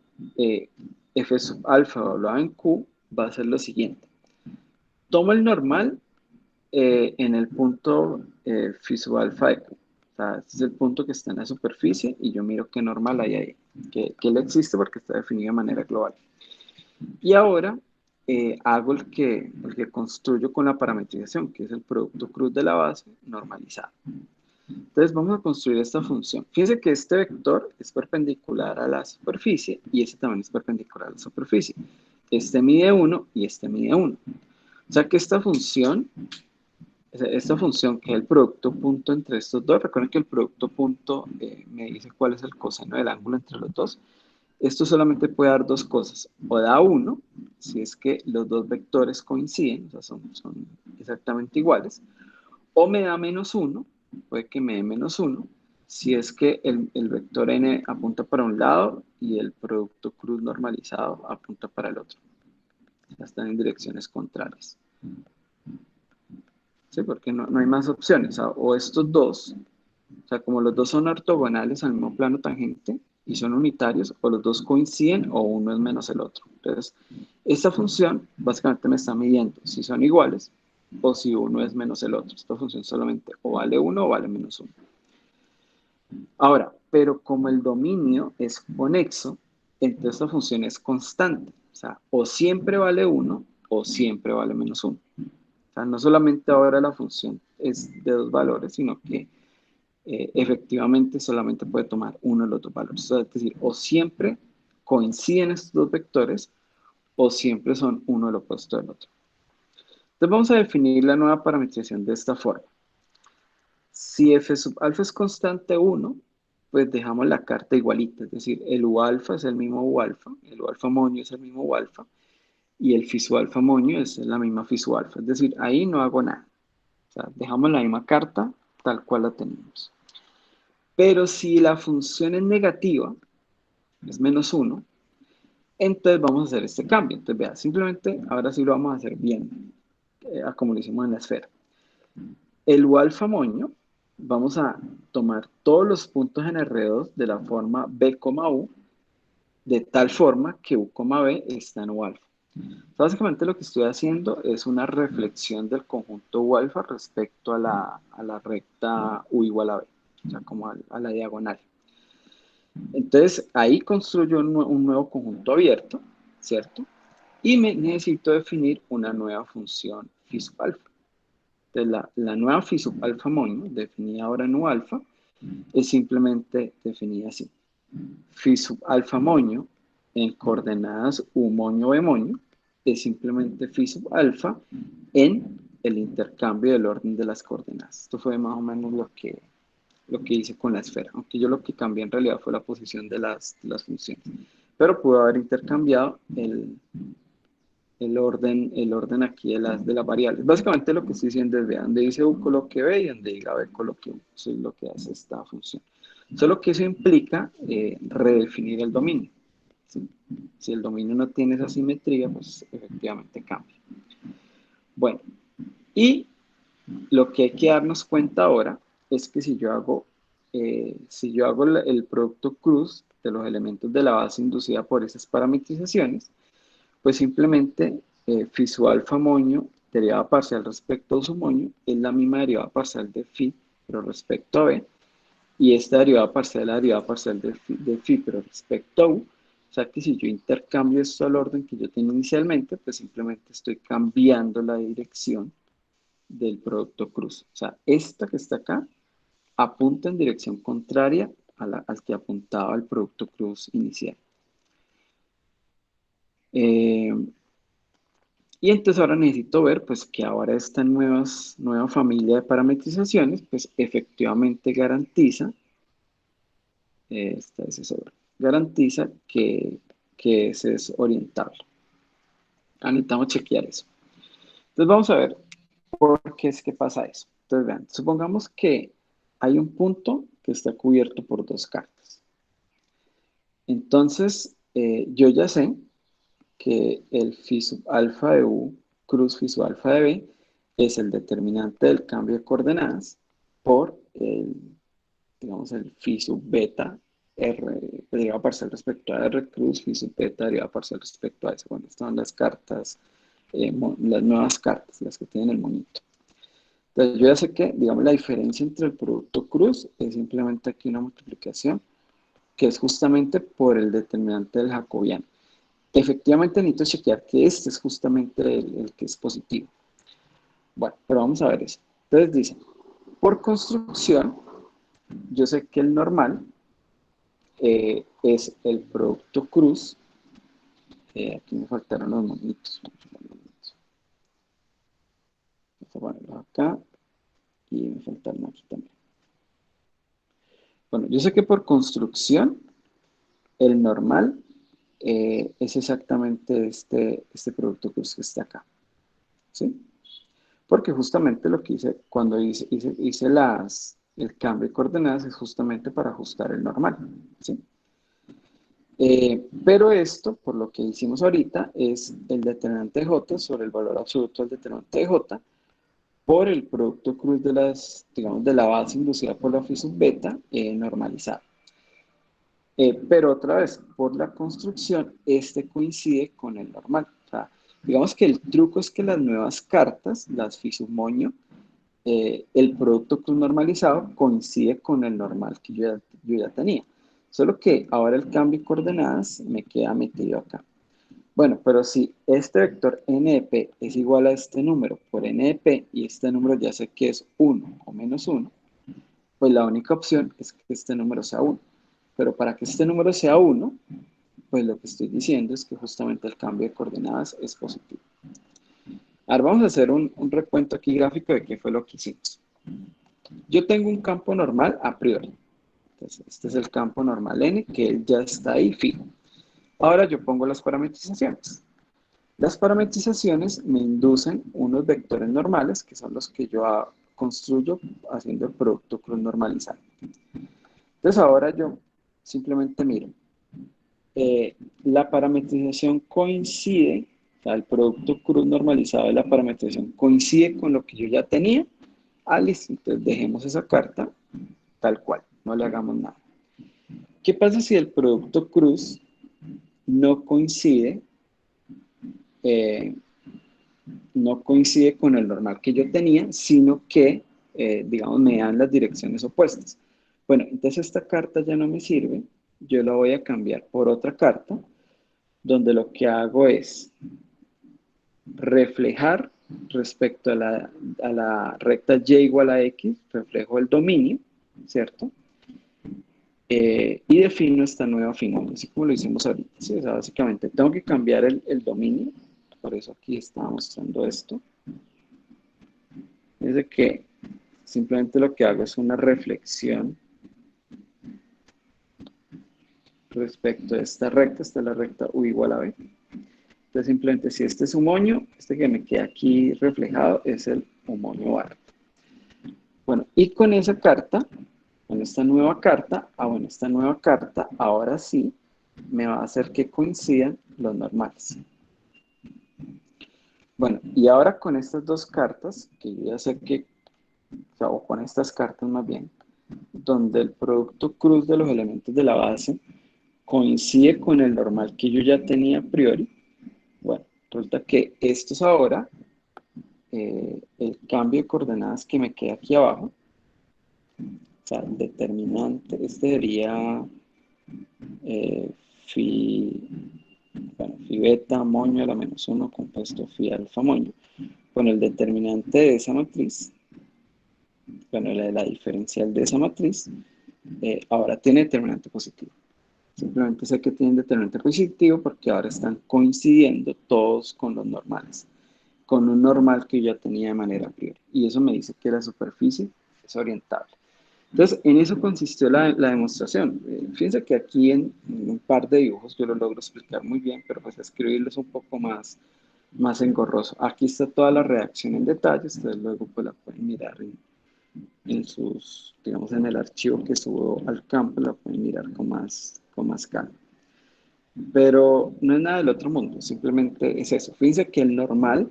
f sub alfa doblado en q va a ser lo siguiente. Tomo el normal en el punto phi sub alfa de q. O sea, este es el punto que está en la superficie y yo miro qué normal hay ahí, que le existe porque está definido de manera global. Y ahora hago el que construyo con la parametrización, que es el producto cruz de la base normalizado. Entonces vamos a construir esta función. Fíjense que este vector es perpendicular a la superficie y este también es perpendicular a la superficie. Este mide 1 y este mide 1. O sea que esta función que es el producto punto entre estos dos, recuerden que el producto punto me dice cuál es el coseno del ángulo entre los dos. Esto solamente puede dar dos cosas. O da 1, si es que los dos vectores coinciden, o sea, son exactamente iguales. O me da -1, puede que me dé -1, si es que el vector n apunta para un lado y el producto cruz normalizado apunta para el otro. Ya están en direcciones contrarias. ¿Sí? Porque no hay más opciones. O estos dos, o sea, como los dos son ortogonales al mismo plano tangente y son unitarios, o los dos coinciden o uno es menos el otro. Entonces, esta función básicamente me está midiendo si son iguales o si uno es menos el otro. Esta función solamente o vale 1 o vale -1. Ahora, pero como el dominio es conexo, entonces esta función es constante. O sea, o siempre vale 1 o siempre vale -1. O sea, no solamente ahora la función es de dos valores, sino que efectivamente solamente puede tomar uno de los dos valores. O sea, es decir, o siempre coinciden estos dos vectores o siempre son uno el opuesto del otro. Entonces vamos a definir la nueva parametrización de esta forma. Si f sub alfa es constante 1, pues dejamos la carta igualita, es decir, el u alfa es el mismo u alfa, el u alfa moño es el mismo u alfa, y el phi sub alfa moño es la misma phi sub alfa, es decir, ahí no hago nada. O sea, dejamos la misma carta tal cual la tenemos. Pero si la función es negativa, es -1, entonces vamos a hacer este cambio. Entonces, vea, simplemente ahora sí lo vamos a hacer bien, como lo hicimos en la esfera. El u alfa moño, vamos a tomar todos los puntos en R2 de la forma B, U, de tal forma que U, B está en U alfa. Básicamente lo que estoy haciendo es una reflexión del conjunto U alfa respecto a la recta U igual a B, o sea, como a la diagonal. Entonces, ahí construyo un nuevo conjunto abierto, ¿cierto? Y necesito definir una nueva función phi sub alfa. Entonces, la nueva phi sub alfa moño, definida ahora en U alfa, es simplemente definida así. Phi sub alfa moño en coordenadas U moño B moño es simplemente phi sub alfa en el intercambio del orden de las coordenadas. Esto fue más o menos lo que hice con la esfera, aunque yo lo que cambié en realidad fue la posición de las funciones. Pero puedo haber intercambiado el orden aquí de las variables. Básicamente lo que estoy diciendo es, vean, donde dice U coloque B y donde diga B coloque U. Eso es lo que hace esta función. Solo que eso implica redefinir el dominio. ¿Sí? Si el dominio no tiene esa simetría, pues efectivamente cambia. Bueno, y lo que hay que darnos cuenta ahora es que si yo hago el producto cruz de los elementos de la base inducida por esas parametrizaciones, pues simplemente phi sub alfa moño, derivada parcial respecto a su moño, es la misma derivada parcial de phi, pero respecto a b, y esta derivada parcial es la derivada parcial de phi, pero respecto a u. O sea que si yo intercambio esto al orden que yo tenía inicialmente, pues simplemente estoy cambiando la dirección del producto cruz. O sea, esta que está acá apunta en dirección contraria al que apuntaba el producto cruz inicial. Y entonces ahora necesito ver pues que ahora esta nueva familia de parametrizaciones pues efectivamente garantiza, esta es esa obra, garantiza que ese es orientable. Necesitamos chequear eso. Entonces vamos a ver por qué es que pasa eso. Entonces vean, supongamos que hay un punto que está cubierto por dos cartas. Entonces yo ya sé que el phi sub alfa de U cruz phi sub alfa de B es el determinante del cambio de coordenadas por digamos, el phi sub beta R derivada parcial respecto a R cruz phi sub beta derivada parcial respecto a S. Bueno, estas son las cartas, las nuevas cartas, las que tienen el monito. Entonces yo ya sé que, digamos, la diferencia entre el producto cruz es simplemente aquí una multiplicación que es justamente por el determinante del jacobiano. Efectivamente necesito chequear que este es justamente el que es positivo. Bueno, pero vamos a ver eso. Entonces dice, por construcción, yo sé que el normal es el producto cruz. Aquí me faltaron los monitos. Vamos a ponerlos acá y me faltaron aquí también. Bueno, yo sé que por construcción el normal es exactamente este producto cruz que está acá, ¿sí? Porque justamente lo que hice cuando hice el cambio de coordenadas es justamente para ajustar el normal, ¿sí? Pero esto, por lo que hicimos ahorita, es el determinante de J sobre el valor absoluto del determinante de J por el producto cruz de digamos, de la base inducida por la phi sub beta normalizada. Pero otra vez, por la construcción, este coincide con el normal. O sea, digamos que el truco es que las nuevas cartas, las phi sub moño, el producto cruz normalizado coincide con el normal que yo ya tenía. Solo que ahora el cambio de coordenadas me queda metido acá. Bueno, pero si este vector NP es igual a este número por NP y este número ya sé que es 1 o menos 1, pues la única opción es que este número sea 1. Pero para que este número sea 1, pues lo que estoy diciendo es que justamente el cambio de coordenadas es positivo. Ahora vamos a hacer un recuento aquí gráfico de qué fue lo que hicimos. Yo tengo un campo normal a priori. Entonces, este es el campo normal n, que ya está ahí fijo. Ahora yo pongo las parametrizaciones. Las parametrizaciones me inducen unos vectores normales, que son los que yo construyo haciendo el producto cruz normalizado. Entonces ahora yo simplemente miro. La parametrización coincide, o sea, el producto cruz normalizado de la parametrización coincide con lo que yo ya tenía. Ah, listo, entonces dejemos esa carta tal cual, no le hagamos nada. ¿Qué pasa si el producto cruz no coincide, eh, no coincide con el normal que yo tenía, sino que, digamos, me dan las direcciones opuestas? Bueno, entonces esta carta ya no me sirve, yo la voy a cambiar por otra carta, donde lo que hago es reflejar respecto a la recta y igual a x, reflejo el dominio, ¿cierto? Y defino esta nueva finomo, así como lo hicimos ahorita. ¿Sí? O sea, básicamente tengo que cambiar el dominio, por eso aquí estaba mostrando esto. Es de que simplemente lo que hago es una reflexión respecto a esta es la recta u igual a b. Entonces simplemente si este es un moño, este que me queda aquí reflejado es el homonio bar. Bueno, y con esa carta, con esta nueva carta, bueno, esta nueva carta ahora sí me va a hacer que coincidan los normales. Bueno, y ahora con estas dos cartas, que yo ya sé que, o con estas cartas más bien, donde el producto cruz de los elementos de la base coincide con el normal que yo ya tenía a priori, bueno, resulta que estos ahora, el cambio de coordenadas que me queda aquí abajo, o sea, el determinante, este sería phi, bueno, phi beta moño a la menos 1 compuesto phi alfa moño. Bueno, el determinante de esa matriz, bueno, la diferencial de esa matriz, ahora tiene determinante positivo. Simplemente sé que tienen determinante positivo porque ahora están coincidiendo todos con los normales, con un normal que yo ya tenía de manera a priori. Y eso me dice que la superficie es orientable. Entonces, en eso consistió la demostración. Fíjense que aquí en un par de dibujos yo lo logro explicar muy bien, pero pues escribirlo es un poco más engorroso. Aquí está toda la redacción en detalle, ustedes luego pues la pueden mirar en sus, digamos, en el archivo que subo al campo, la pueden mirar con más calma. Pero no es nada del otro mundo, simplemente es eso. Fíjense que el normal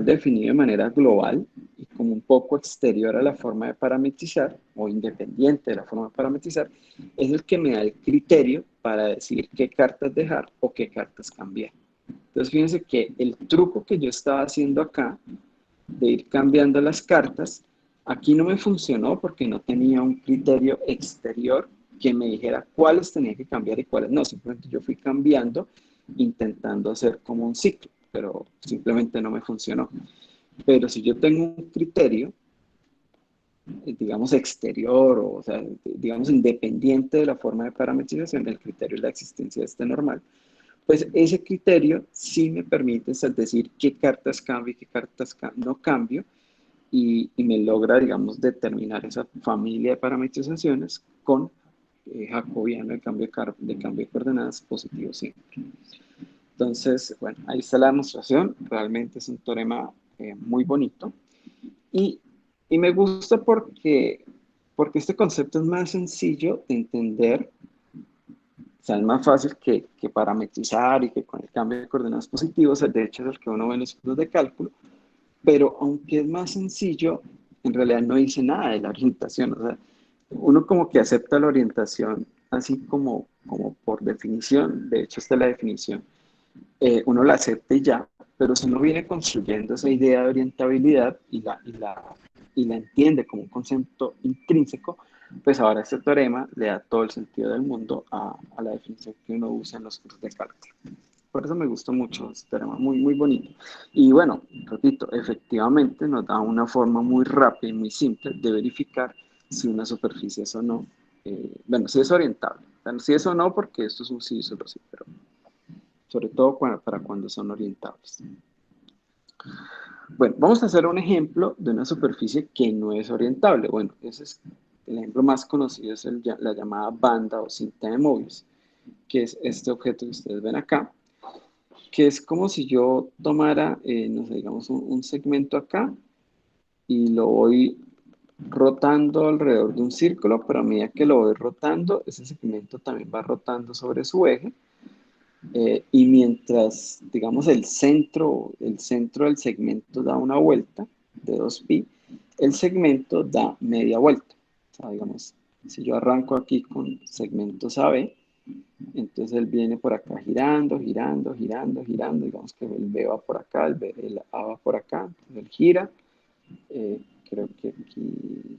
definido de manera global y como un poco exterior a la forma de parametrizar o independiente de la forma de parametrizar, es el que me da el criterio para decir qué cartas dejar o qué cartas cambiar. Entonces fíjense que el truco que yo estaba haciendo acá, de ir cambiando las cartas, aquí no me funcionó porque no tenía un criterio exterior que me dijera cuáles tenía que cambiar y cuáles no. Simplemente yo fui cambiando, intentando hacer como un ciclo, pero simplemente no me funcionó. Pero si yo tengo un criterio, digamos, exterior, o sea, digamos, independiente de la forma de parametrización, el criterio es la existencia de este normal, pues ese criterio sí me permite decir qué cartas cambio y qué cartas no cambio, y me logra, digamos, determinar esa familia de parametrizaciones con jacobiano de cambio de coordenadas positivo siempre. Entonces, bueno, ahí está la demostración. Realmente es un teorema muy bonito. Y, y me gusta porque este concepto es más sencillo de entender, o sea, es más fácil que parametrizar y que con el cambio de coordenadas positivos, de hecho es el que uno ve en los cursos de cálculo, pero aunque es más sencillo, en realidad no dice nada de la orientación, o sea, uno como que acepta la orientación así como por definición, de hecho esta es la definición, uno la acepta y ya, pero si uno viene construyendo esa idea de orientabilidad y la entiende como un concepto intrínseco, pues ahora este teorema le da todo el sentido del mundo a la definición que uno usa en los cursos de cálculo. Por eso me gustó mucho este teorema, muy, muy bonito. Y bueno, repito, efectivamente nos da una forma muy rápida y muy simple de verificar si una superficie es o no, bueno, si es orientable. Bueno, si es o no, porque esto es un sí, solo sí, pero sobre todo para cuando son orientables. Bueno, vamos a hacer un ejemplo de una superficie que no es orientable. Bueno, ese es el ejemplo más conocido, es la llamada banda o cinta de Mobius, que es este objeto que ustedes ven acá, que es como si yo tomara, no sé, digamos, un segmento acá y lo voy rotando alrededor de un círculo, pero a medida que lo voy rotando, ese segmento también va rotando sobre su eje. Y mientras, digamos, el centro del segmento da una vuelta de 2pi, el segmento da media vuelta. O sea, digamos, si yo arranco aquí con segmentos AB, entonces él viene por acá girando, girando, girando, girando. Digamos que el B va por acá, el A va por acá, entonces él gira. Creo que aquí,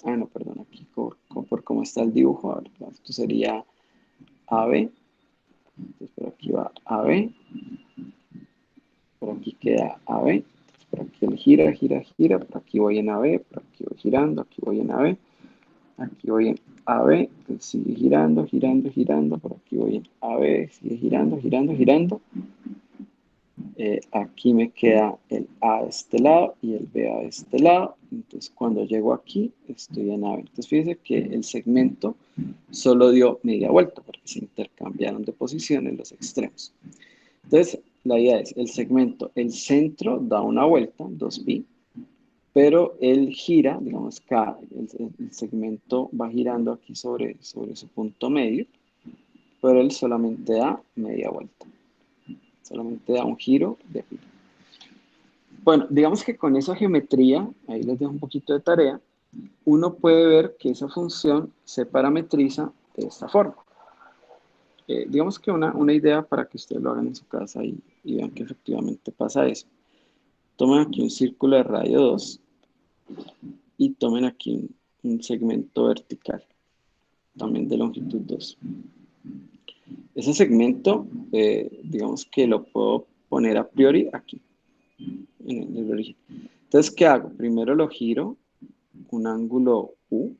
no, perdón, aquí por cómo está el dibujo, a ver, esto sería AB. Entonces por aquí va AB, por aquí queda AB, entonces por aquí él gira, gira, gira, por aquí voy en AB, por aquí voy girando, aquí voy en AB, aquí voy en AB, él sigue girando, girando, girando, por aquí voy en AB, sigue girando, girando, girando. Aquí me queda el A de este lado y el B de este lado. Entonces cuando llego aquí estoy en AB. Entonces fíjense que el segmento solo dio media vuelta porque se intercambiaron de posición en los extremos. Entonces la idea es el segmento, el centro da una vuelta, 2pi, pero él gira, digamos, el segmento va girando aquí sobre su punto medio, pero él solamente da media vuelta. Solamente da un giro de pi. Bueno, digamos que con esa geometría, ahí les dejo un poquito de tarea, uno puede ver que esa función se parametriza de esta forma. Digamos que una idea para que ustedes lo hagan en su casa y vean que efectivamente pasa eso. Tomen aquí un círculo de radio 2 y tomen aquí un segmento vertical, también de longitud 2. Ese segmento, digamos que lo puedo poner a priori aquí, en el origen. Entonces, ¿qué hago? Primero lo giro un ángulo U,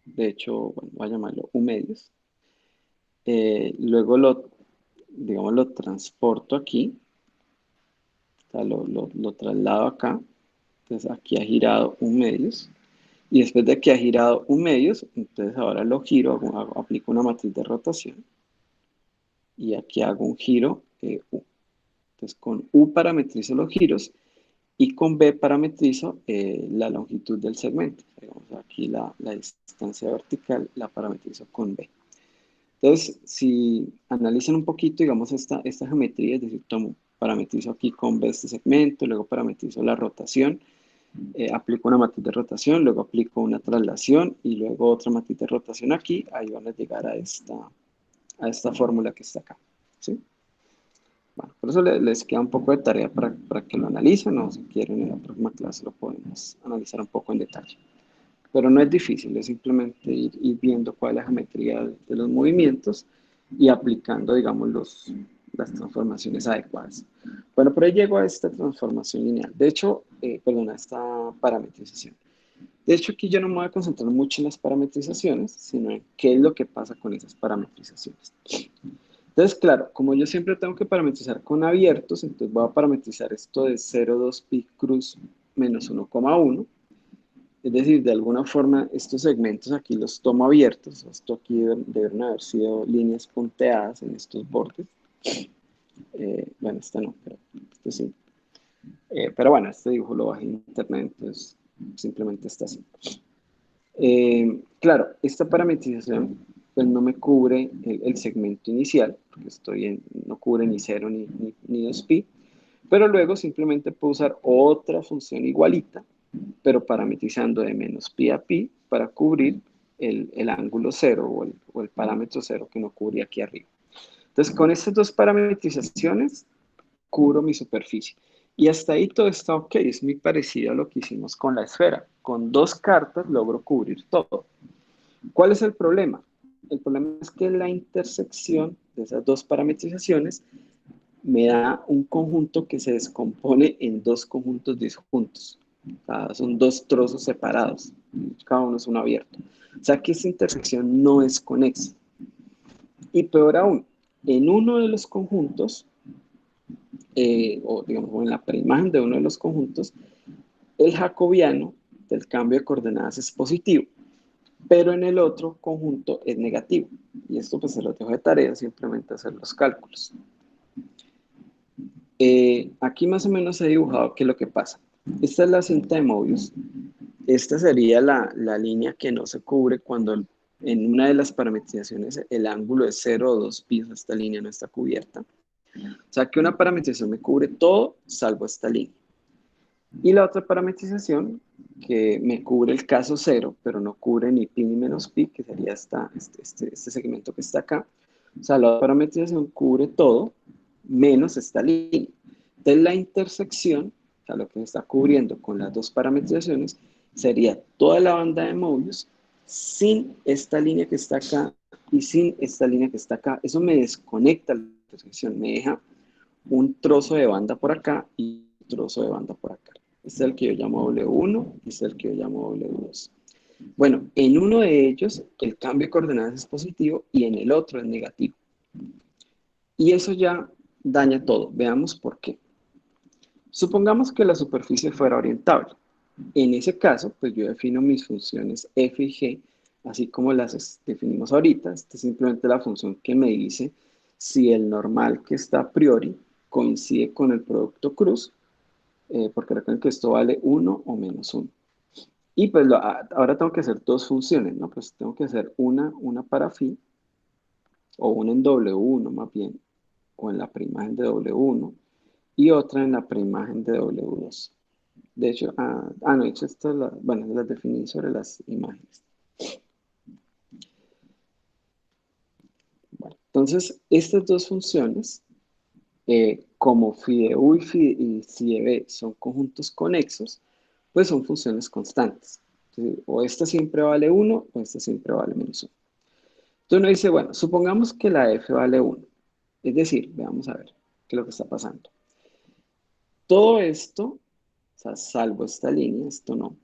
de hecho, bueno, voy a llamarlo U medios. Luego digamos, lo transporto aquí, o sea, lo traslado acá. Entonces aquí ha girado U medios. Y después de que ha girado U medios, entonces ahora lo giro, aplico una matriz de rotación. Y aquí hago un giro U. Entonces con U parametrizo los giros y con B parametrizo la longitud del segmento. Digamos, aquí la distancia vertical la parametrizo con B. Entonces, si analizan un poquito, digamos, esta geometría, es decir, parametrizo aquí con B este segmento, luego parametrizo la rotación, aplico una matriz de rotación, luego aplico una traslación y luego otra matriz de rotación aquí, ahí van a llegar a esta fórmula que está acá. ¿Sí? Bueno, por eso les queda un poco de tarea para que lo analicen, o si quieren en la próxima clase lo podemos analizar un poco en detalle. Pero no es difícil, es simplemente ir viendo cuál es la geometría de los movimientos y aplicando, digamos, las transformaciones adecuadas. Bueno, por ahí llego a esta transformación lineal. De hecho, perdón, a esta parametrización. De hecho, aquí yo no me voy a concentrar mucho en las parametrizaciones, sino en qué es lo que pasa con esas parametrizaciones. Entonces, claro, como yo siempre tengo que parametrizar con abiertos, entonces voy a parametrizar esto de 0,2 pi cruz menos 1,1. Es decir, de alguna forma estos segmentos aquí los tomo abiertos. Esto aquí deben haber sido líneas punteadas en estos bordes. Bueno, este no, pero este sí. Pero bueno, este dibujo lo bajé en internet, entonces simplemente está así. Claro, esta parametrización pues no me cubre el segmento inicial, porque no cubre ni 0 ni 2pi, pero luego simplemente puedo usar otra función igualita, pero parametrizando de menos pi a pi para cubrir el ángulo 0 o el parámetro 0 que no cubre aquí arriba. Entonces, con estas dos parametrizaciones, cubro mi superficie. Y hasta ahí todo está ok, es muy parecido a lo que hicimos con la esfera. Con dos cartas logro cubrir todo. ¿Cuál es el problema? El problema es que la intersección de esas dos parametrizaciones me da un conjunto que se descompone en dos conjuntos disjuntos. O sea, son dos trozos separados, cada uno es uno abierto. O sea que esta intersección no es conexa. Y peor aún, en uno de los conjuntos, o digamos en la preimagen de uno de los conjuntos, el jacobiano del cambio de coordenadas es positivo, pero en el otro conjunto es negativo. Y esto pues se lo dejo de tarea, simplemente hacer los cálculos. Aquí más o menos he dibujado qué es lo que pasa. Esta es la cinta de Mobius. Esta sería la línea que no se cubre cuando en una de las parametrizaciones el ángulo es 0 o 2 pi, esta línea no está cubierta. O sea que una parametrización me cubre todo salvo esta línea. Y la otra parametrización que me cubre el caso 0, pero no cubre ni pi ni menos pi, que sería este segmento que está acá. O sea, la parametrización cubre todo menos esta línea. Entonces la intersección, o sea, lo que me está cubriendo con las dos parametrizaciones, sería toda la banda de Mobius sin esta línea que está acá y sin esta línea que está acá. Eso me desconecta la intersección, me deja un trozo de banda por acá y un trozo de banda por acá. Este es el que yo llamo W1 y este es el que yo llamo W2. Bueno, en uno de ellos el cambio de coordenadas es positivo y en el otro es negativo. Y eso ya daña todo. Veamos por qué. Supongamos que la superficie fuera orientable. En ese caso, pues yo defino mis funciones f y g, así como las definimos ahorita. Esta es simplemente la función que me dice si el normal que está a priori coincide con el producto cruz, porque recuerden que esto vale 1 o menos 1. Y pues ahora tengo que hacer dos funciones, ¿no? Pues tengo que hacer una para phi, o una en W1 más bien, o en la preimagen de W1, y otra en la preimagen de W2. De hecho, no, de hecho, bueno, las definí sobre las imágenes. Bueno, entonces, estas dos funciones, como phi de u y phi de b son conjuntos conexos, pues son funciones constantes. Entonces, o esta siempre vale 1 o esta siempre vale menos 1. Entonces uno dice, bueno, supongamos que la f vale 1. Es decir, veamos a ver qué es lo que está pasando. Todo esto, o sea, salvo esta línea, esto no.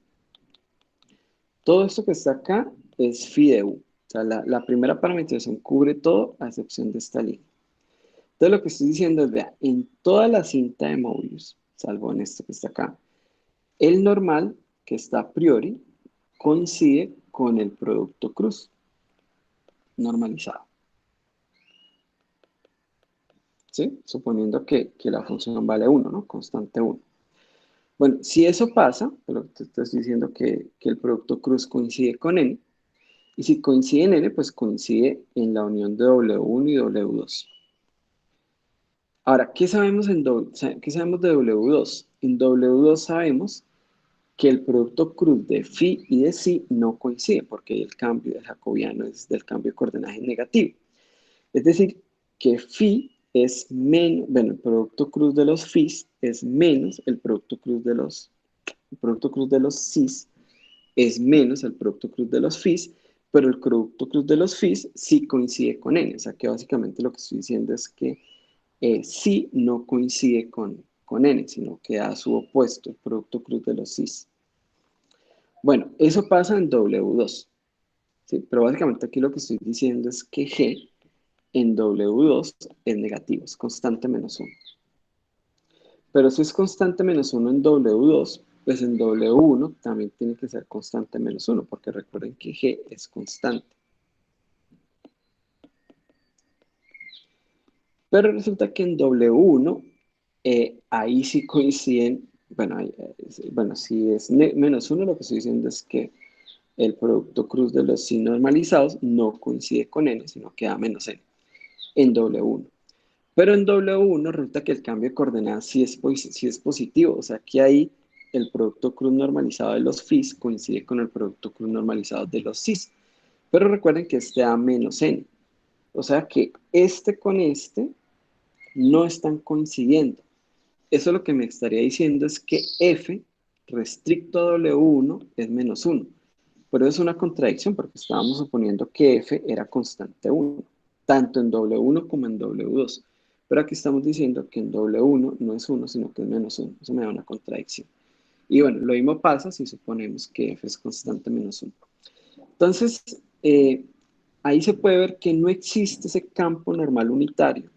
Todo esto que está acá es phi de u. O sea, la primera parametrización cubre todo a excepción de esta línea. Entonces lo que estoy diciendo es, vea, en toda la cinta de Mobius, salvo en esto que está acá, el normal que está a priori coincide con el producto cruz normalizado. ¿Sí? Suponiendo que la función vale 1, ¿no? Constante 1. Bueno, si eso pasa, lo que te estoy diciendo que el producto cruz coincide con n, y si coincide en n, pues coincide en la unión de W1 y W2. Ahora, ¿qué sabemos de W2? En W2 sabemos que el producto cruz de phi y de psi no coincide, porque el cambio del jacobiano es del cambio de coordenaje negativo. Es decir, que phi es menos, bueno, el producto cruz de los phis es menos el producto cruz de los cis es menos el producto cruz de los phis, pero el producto cruz de los phis sí coincide con n. O sea que básicamente lo que estoy diciendo es que sí no coincide con n, sino que da su opuesto, el producto cruz de los cis. Bueno, eso pasa en W2. ¿Sí? Pero básicamente aquí lo que estoy diciendo es que G en W2 es negativo, es constante menos 1. Pero si es constante menos 1 en W2, pues en W1 también tiene que ser constante -1, porque recuerden que G es constante. Pero resulta que en W1, ahí sí coinciden, bueno, si es -1, lo que estoy diciendo es que el producto cruz de los sí normalizados no coincide con n, sino que da -n en W1. Pero en W1 resulta que el cambio de coordenadas sí es positivo, o sea que ahí el producto cruz normalizado de los φs coincide con el producto cruz normalizado de los cis. Pero recuerden que este da -n, o sea que este con este no están coincidiendo. Eso lo que me estaría diciendo es que f restricto a W1 es -1. Pero es una contradicción porque estábamos suponiendo que f era constante 1, tanto en W1 como en W2. Pero aquí estamos diciendo que en W1 no es 1, sino que es -1. Eso me da una contradicción. Y bueno, lo mismo pasa si suponemos que f es constante -1. Entonces, ahí se puede ver que no existe ese campo normal unitario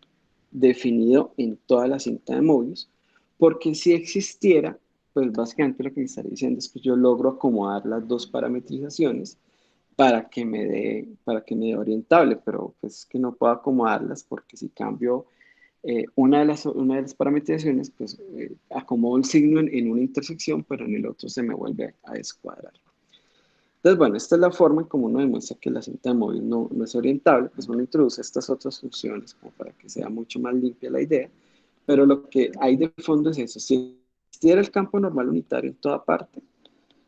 definido en toda la cinta de Mobius, porque si existiera, pues básicamente lo que me estaría diciendo es que yo logro acomodar las dos parametrizaciones para que me dé orientable, pero pues que no puedo acomodarlas porque si cambio una de las parametrizaciones, pues acomodo el signo en una intersección, pero en el otro se me vuelve a descuadrar. Entonces, bueno, esta es la forma en como uno demuestra que la cinta de Mobius no es orientable, pues uno introduce estas otras funciones como para que sea mucho más limpia la idea, pero lo que hay de fondo es eso. Si existiera el campo normal unitario en toda parte,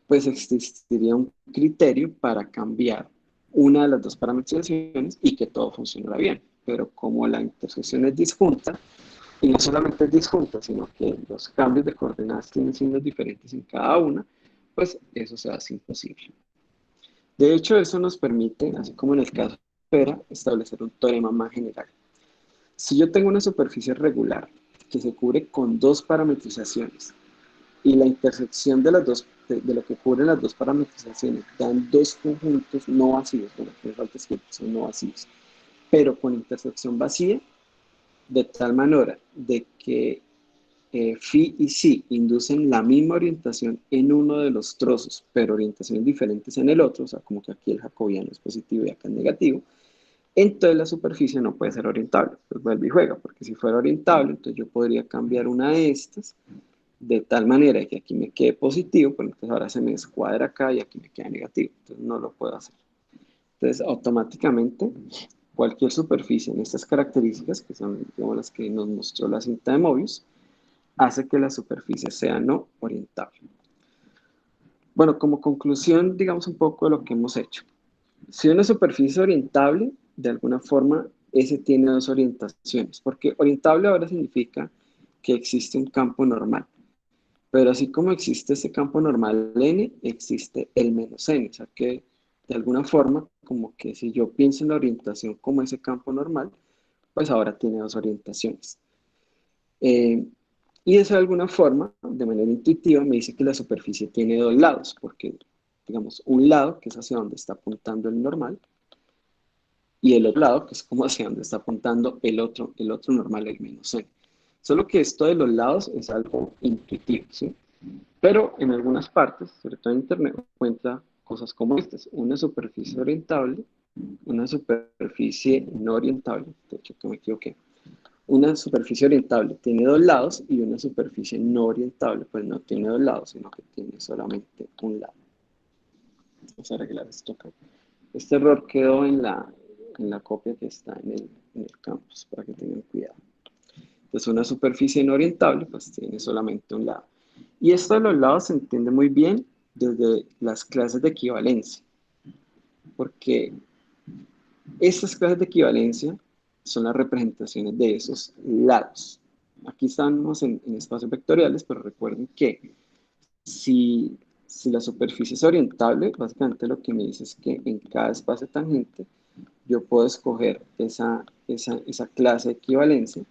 pues existiría un criterio para cambiar una de las dos parametrizaciones y que todo funcionara bien. Pero como la intersección es disjunta, y no solamente es disjunta, sino que los cambios de coordenadas tienen signos diferentes en cada una, pues eso se hace imposible. De hecho, eso nos permite, así como en el caso de la esfera, establecer un teorema más general. Si yo tengo una superficie regular que se cubre con dos parametrizaciones y la intersección de las dos, de lo que cubren las dos parametrizaciones, dan dos conjuntos no vacíos, bueno, que falta escribir, son no vacíos, pero con intersección vacía, de tal manera de que phi y psi inducen la misma orientación en uno de los trozos, pero orientaciones diferentes en el otro, o sea, como que aquí el jacobiano es positivo y acá es negativo, entonces la superficie no puede ser orientable. Pues vuelve y juega, porque si fuera orientable, entonces yo podría cambiar una de estas de tal manera que aquí me quede positivo, pero entonces ahora se me descuadra acá y aquí me queda negativo. Entonces no lo puedo hacer. Entonces automáticamente cualquier superficie en estas características, que son digamos, las que nos mostró la cinta de Mobius, hace que la superficie sea no orientable. Bueno, como conclusión, digamos un poco de lo que hemos hecho. Si una superficie es orientable, de alguna forma, ese tiene dos orientaciones, porque orientable ahora significa que existe un campo normal. Pero así como existe ese campo normal n, existe el -n. O sea que de alguna forma, como que si yo pienso en la orientación como ese campo normal, pues ahora tiene dos orientaciones. Y eso de alguna forma, de manera intuitiva, me dice que la superficie tiene dos lados, porque, digamos, un lado, que es hacia donde está apuntando el normal, y el otro lado, que es como hacia donde está apuntando el otro normal, el -n. Solo que esto de los lados es algo intuitivo, ¿sí? Pero en algunas partes, sobre todo en Internet, encuentra cosas como estas. Una superficie orientable, una superficie no orientable. De hecho, que me equivoqué. Una superficie orientable tiene dos lados y una superficie no orientable pues no tiene dos lados, sino que tiene solamente un lado. Vamos a arreglar esto acá. Este error quedó en la copia que está en el campus, para que tengan cuidado. Entonces una superficie no orientable pues tiene solamente un lado. Y esto de los lados se entiende muy bien desde las clases de equivalencia, porque estas clases de equivalencia son las representaciones de esos lados. Aquí estamos en espacios vectoriales, pero recuerden que si la superficie es orientable, básicamente lo que me dice es que en cada espacio tangente yo puedo escoger esa clase de equivalencia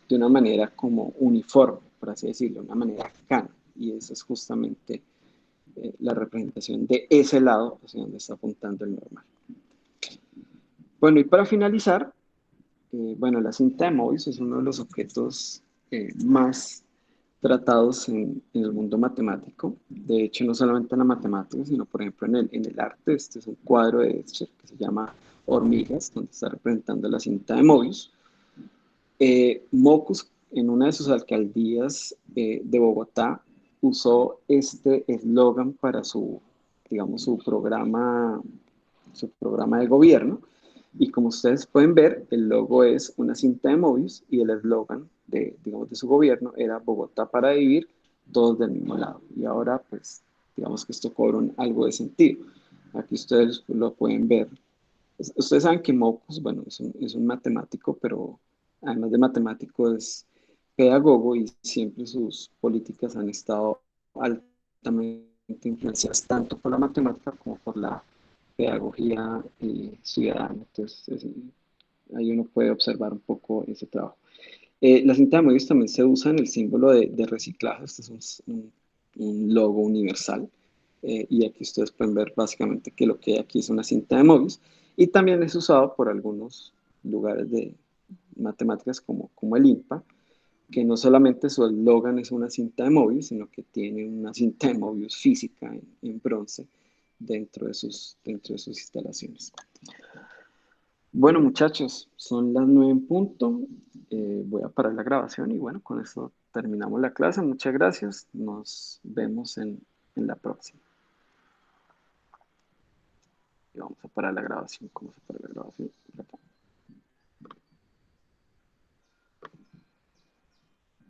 de una manera como uniforme, por así decirlo, una manera arcana. Y esa es justamente la representación de ese lado hacia donde está apuntando el normal. Bueno, y para finalizar, bueno, la cinta de Mobius es uno de los objetos más tratados en el mundo matemático. De hecho, no solamente en la matemática, sino por ejemplo en el arte. Este es un cuadro de Escher que se llama Hormigas, donde está representando la cinta de Mobius. Mocus, en una de sus alcaldías de Bogotá, usó este eslogan para su, digamos, su programa de gobierno. Y como ustedes pueden ver, el logo es una cinta de Mobius y el eslogan de, digamos, de su gobierno era Bogotá para vivir, todos del mismo lado. Y ahora, pues, digamos que esto cobra algo de sentido. Aquí ustedes lo pueden ver. Ustedes saben que Mocus, bueno, es un matemático, pero además de matemático es pedagogo y siempre sus políticas han estado altamente influenciadas tanto por la matemática como por la pedagogía ciudadana. Entonces, ahí uno puede observar un poco ese trabajo. La cinta de Mobius también se usa en el símbolo de reciclaje. Este es un logo universal. Y aquí ustedes pueden ver básicamente que lo que hay aquí es una cinta de Mobius. Y también es usado por algunos lugares de matemáticas como el INPA, que no solamente su eslogan es una cinta de Mobius, sino que tiene una cinta de Mobius física en bronce dentro de sus instalaciones. Bueno, muchachos, son las 9 en punto. Voy a parar la grabación y bueno, con eso terminamos la clase. Muchas gracias. Nos vemos en la próxima. Y vamos a parar la grabación. ¿Cómo se para la grabación?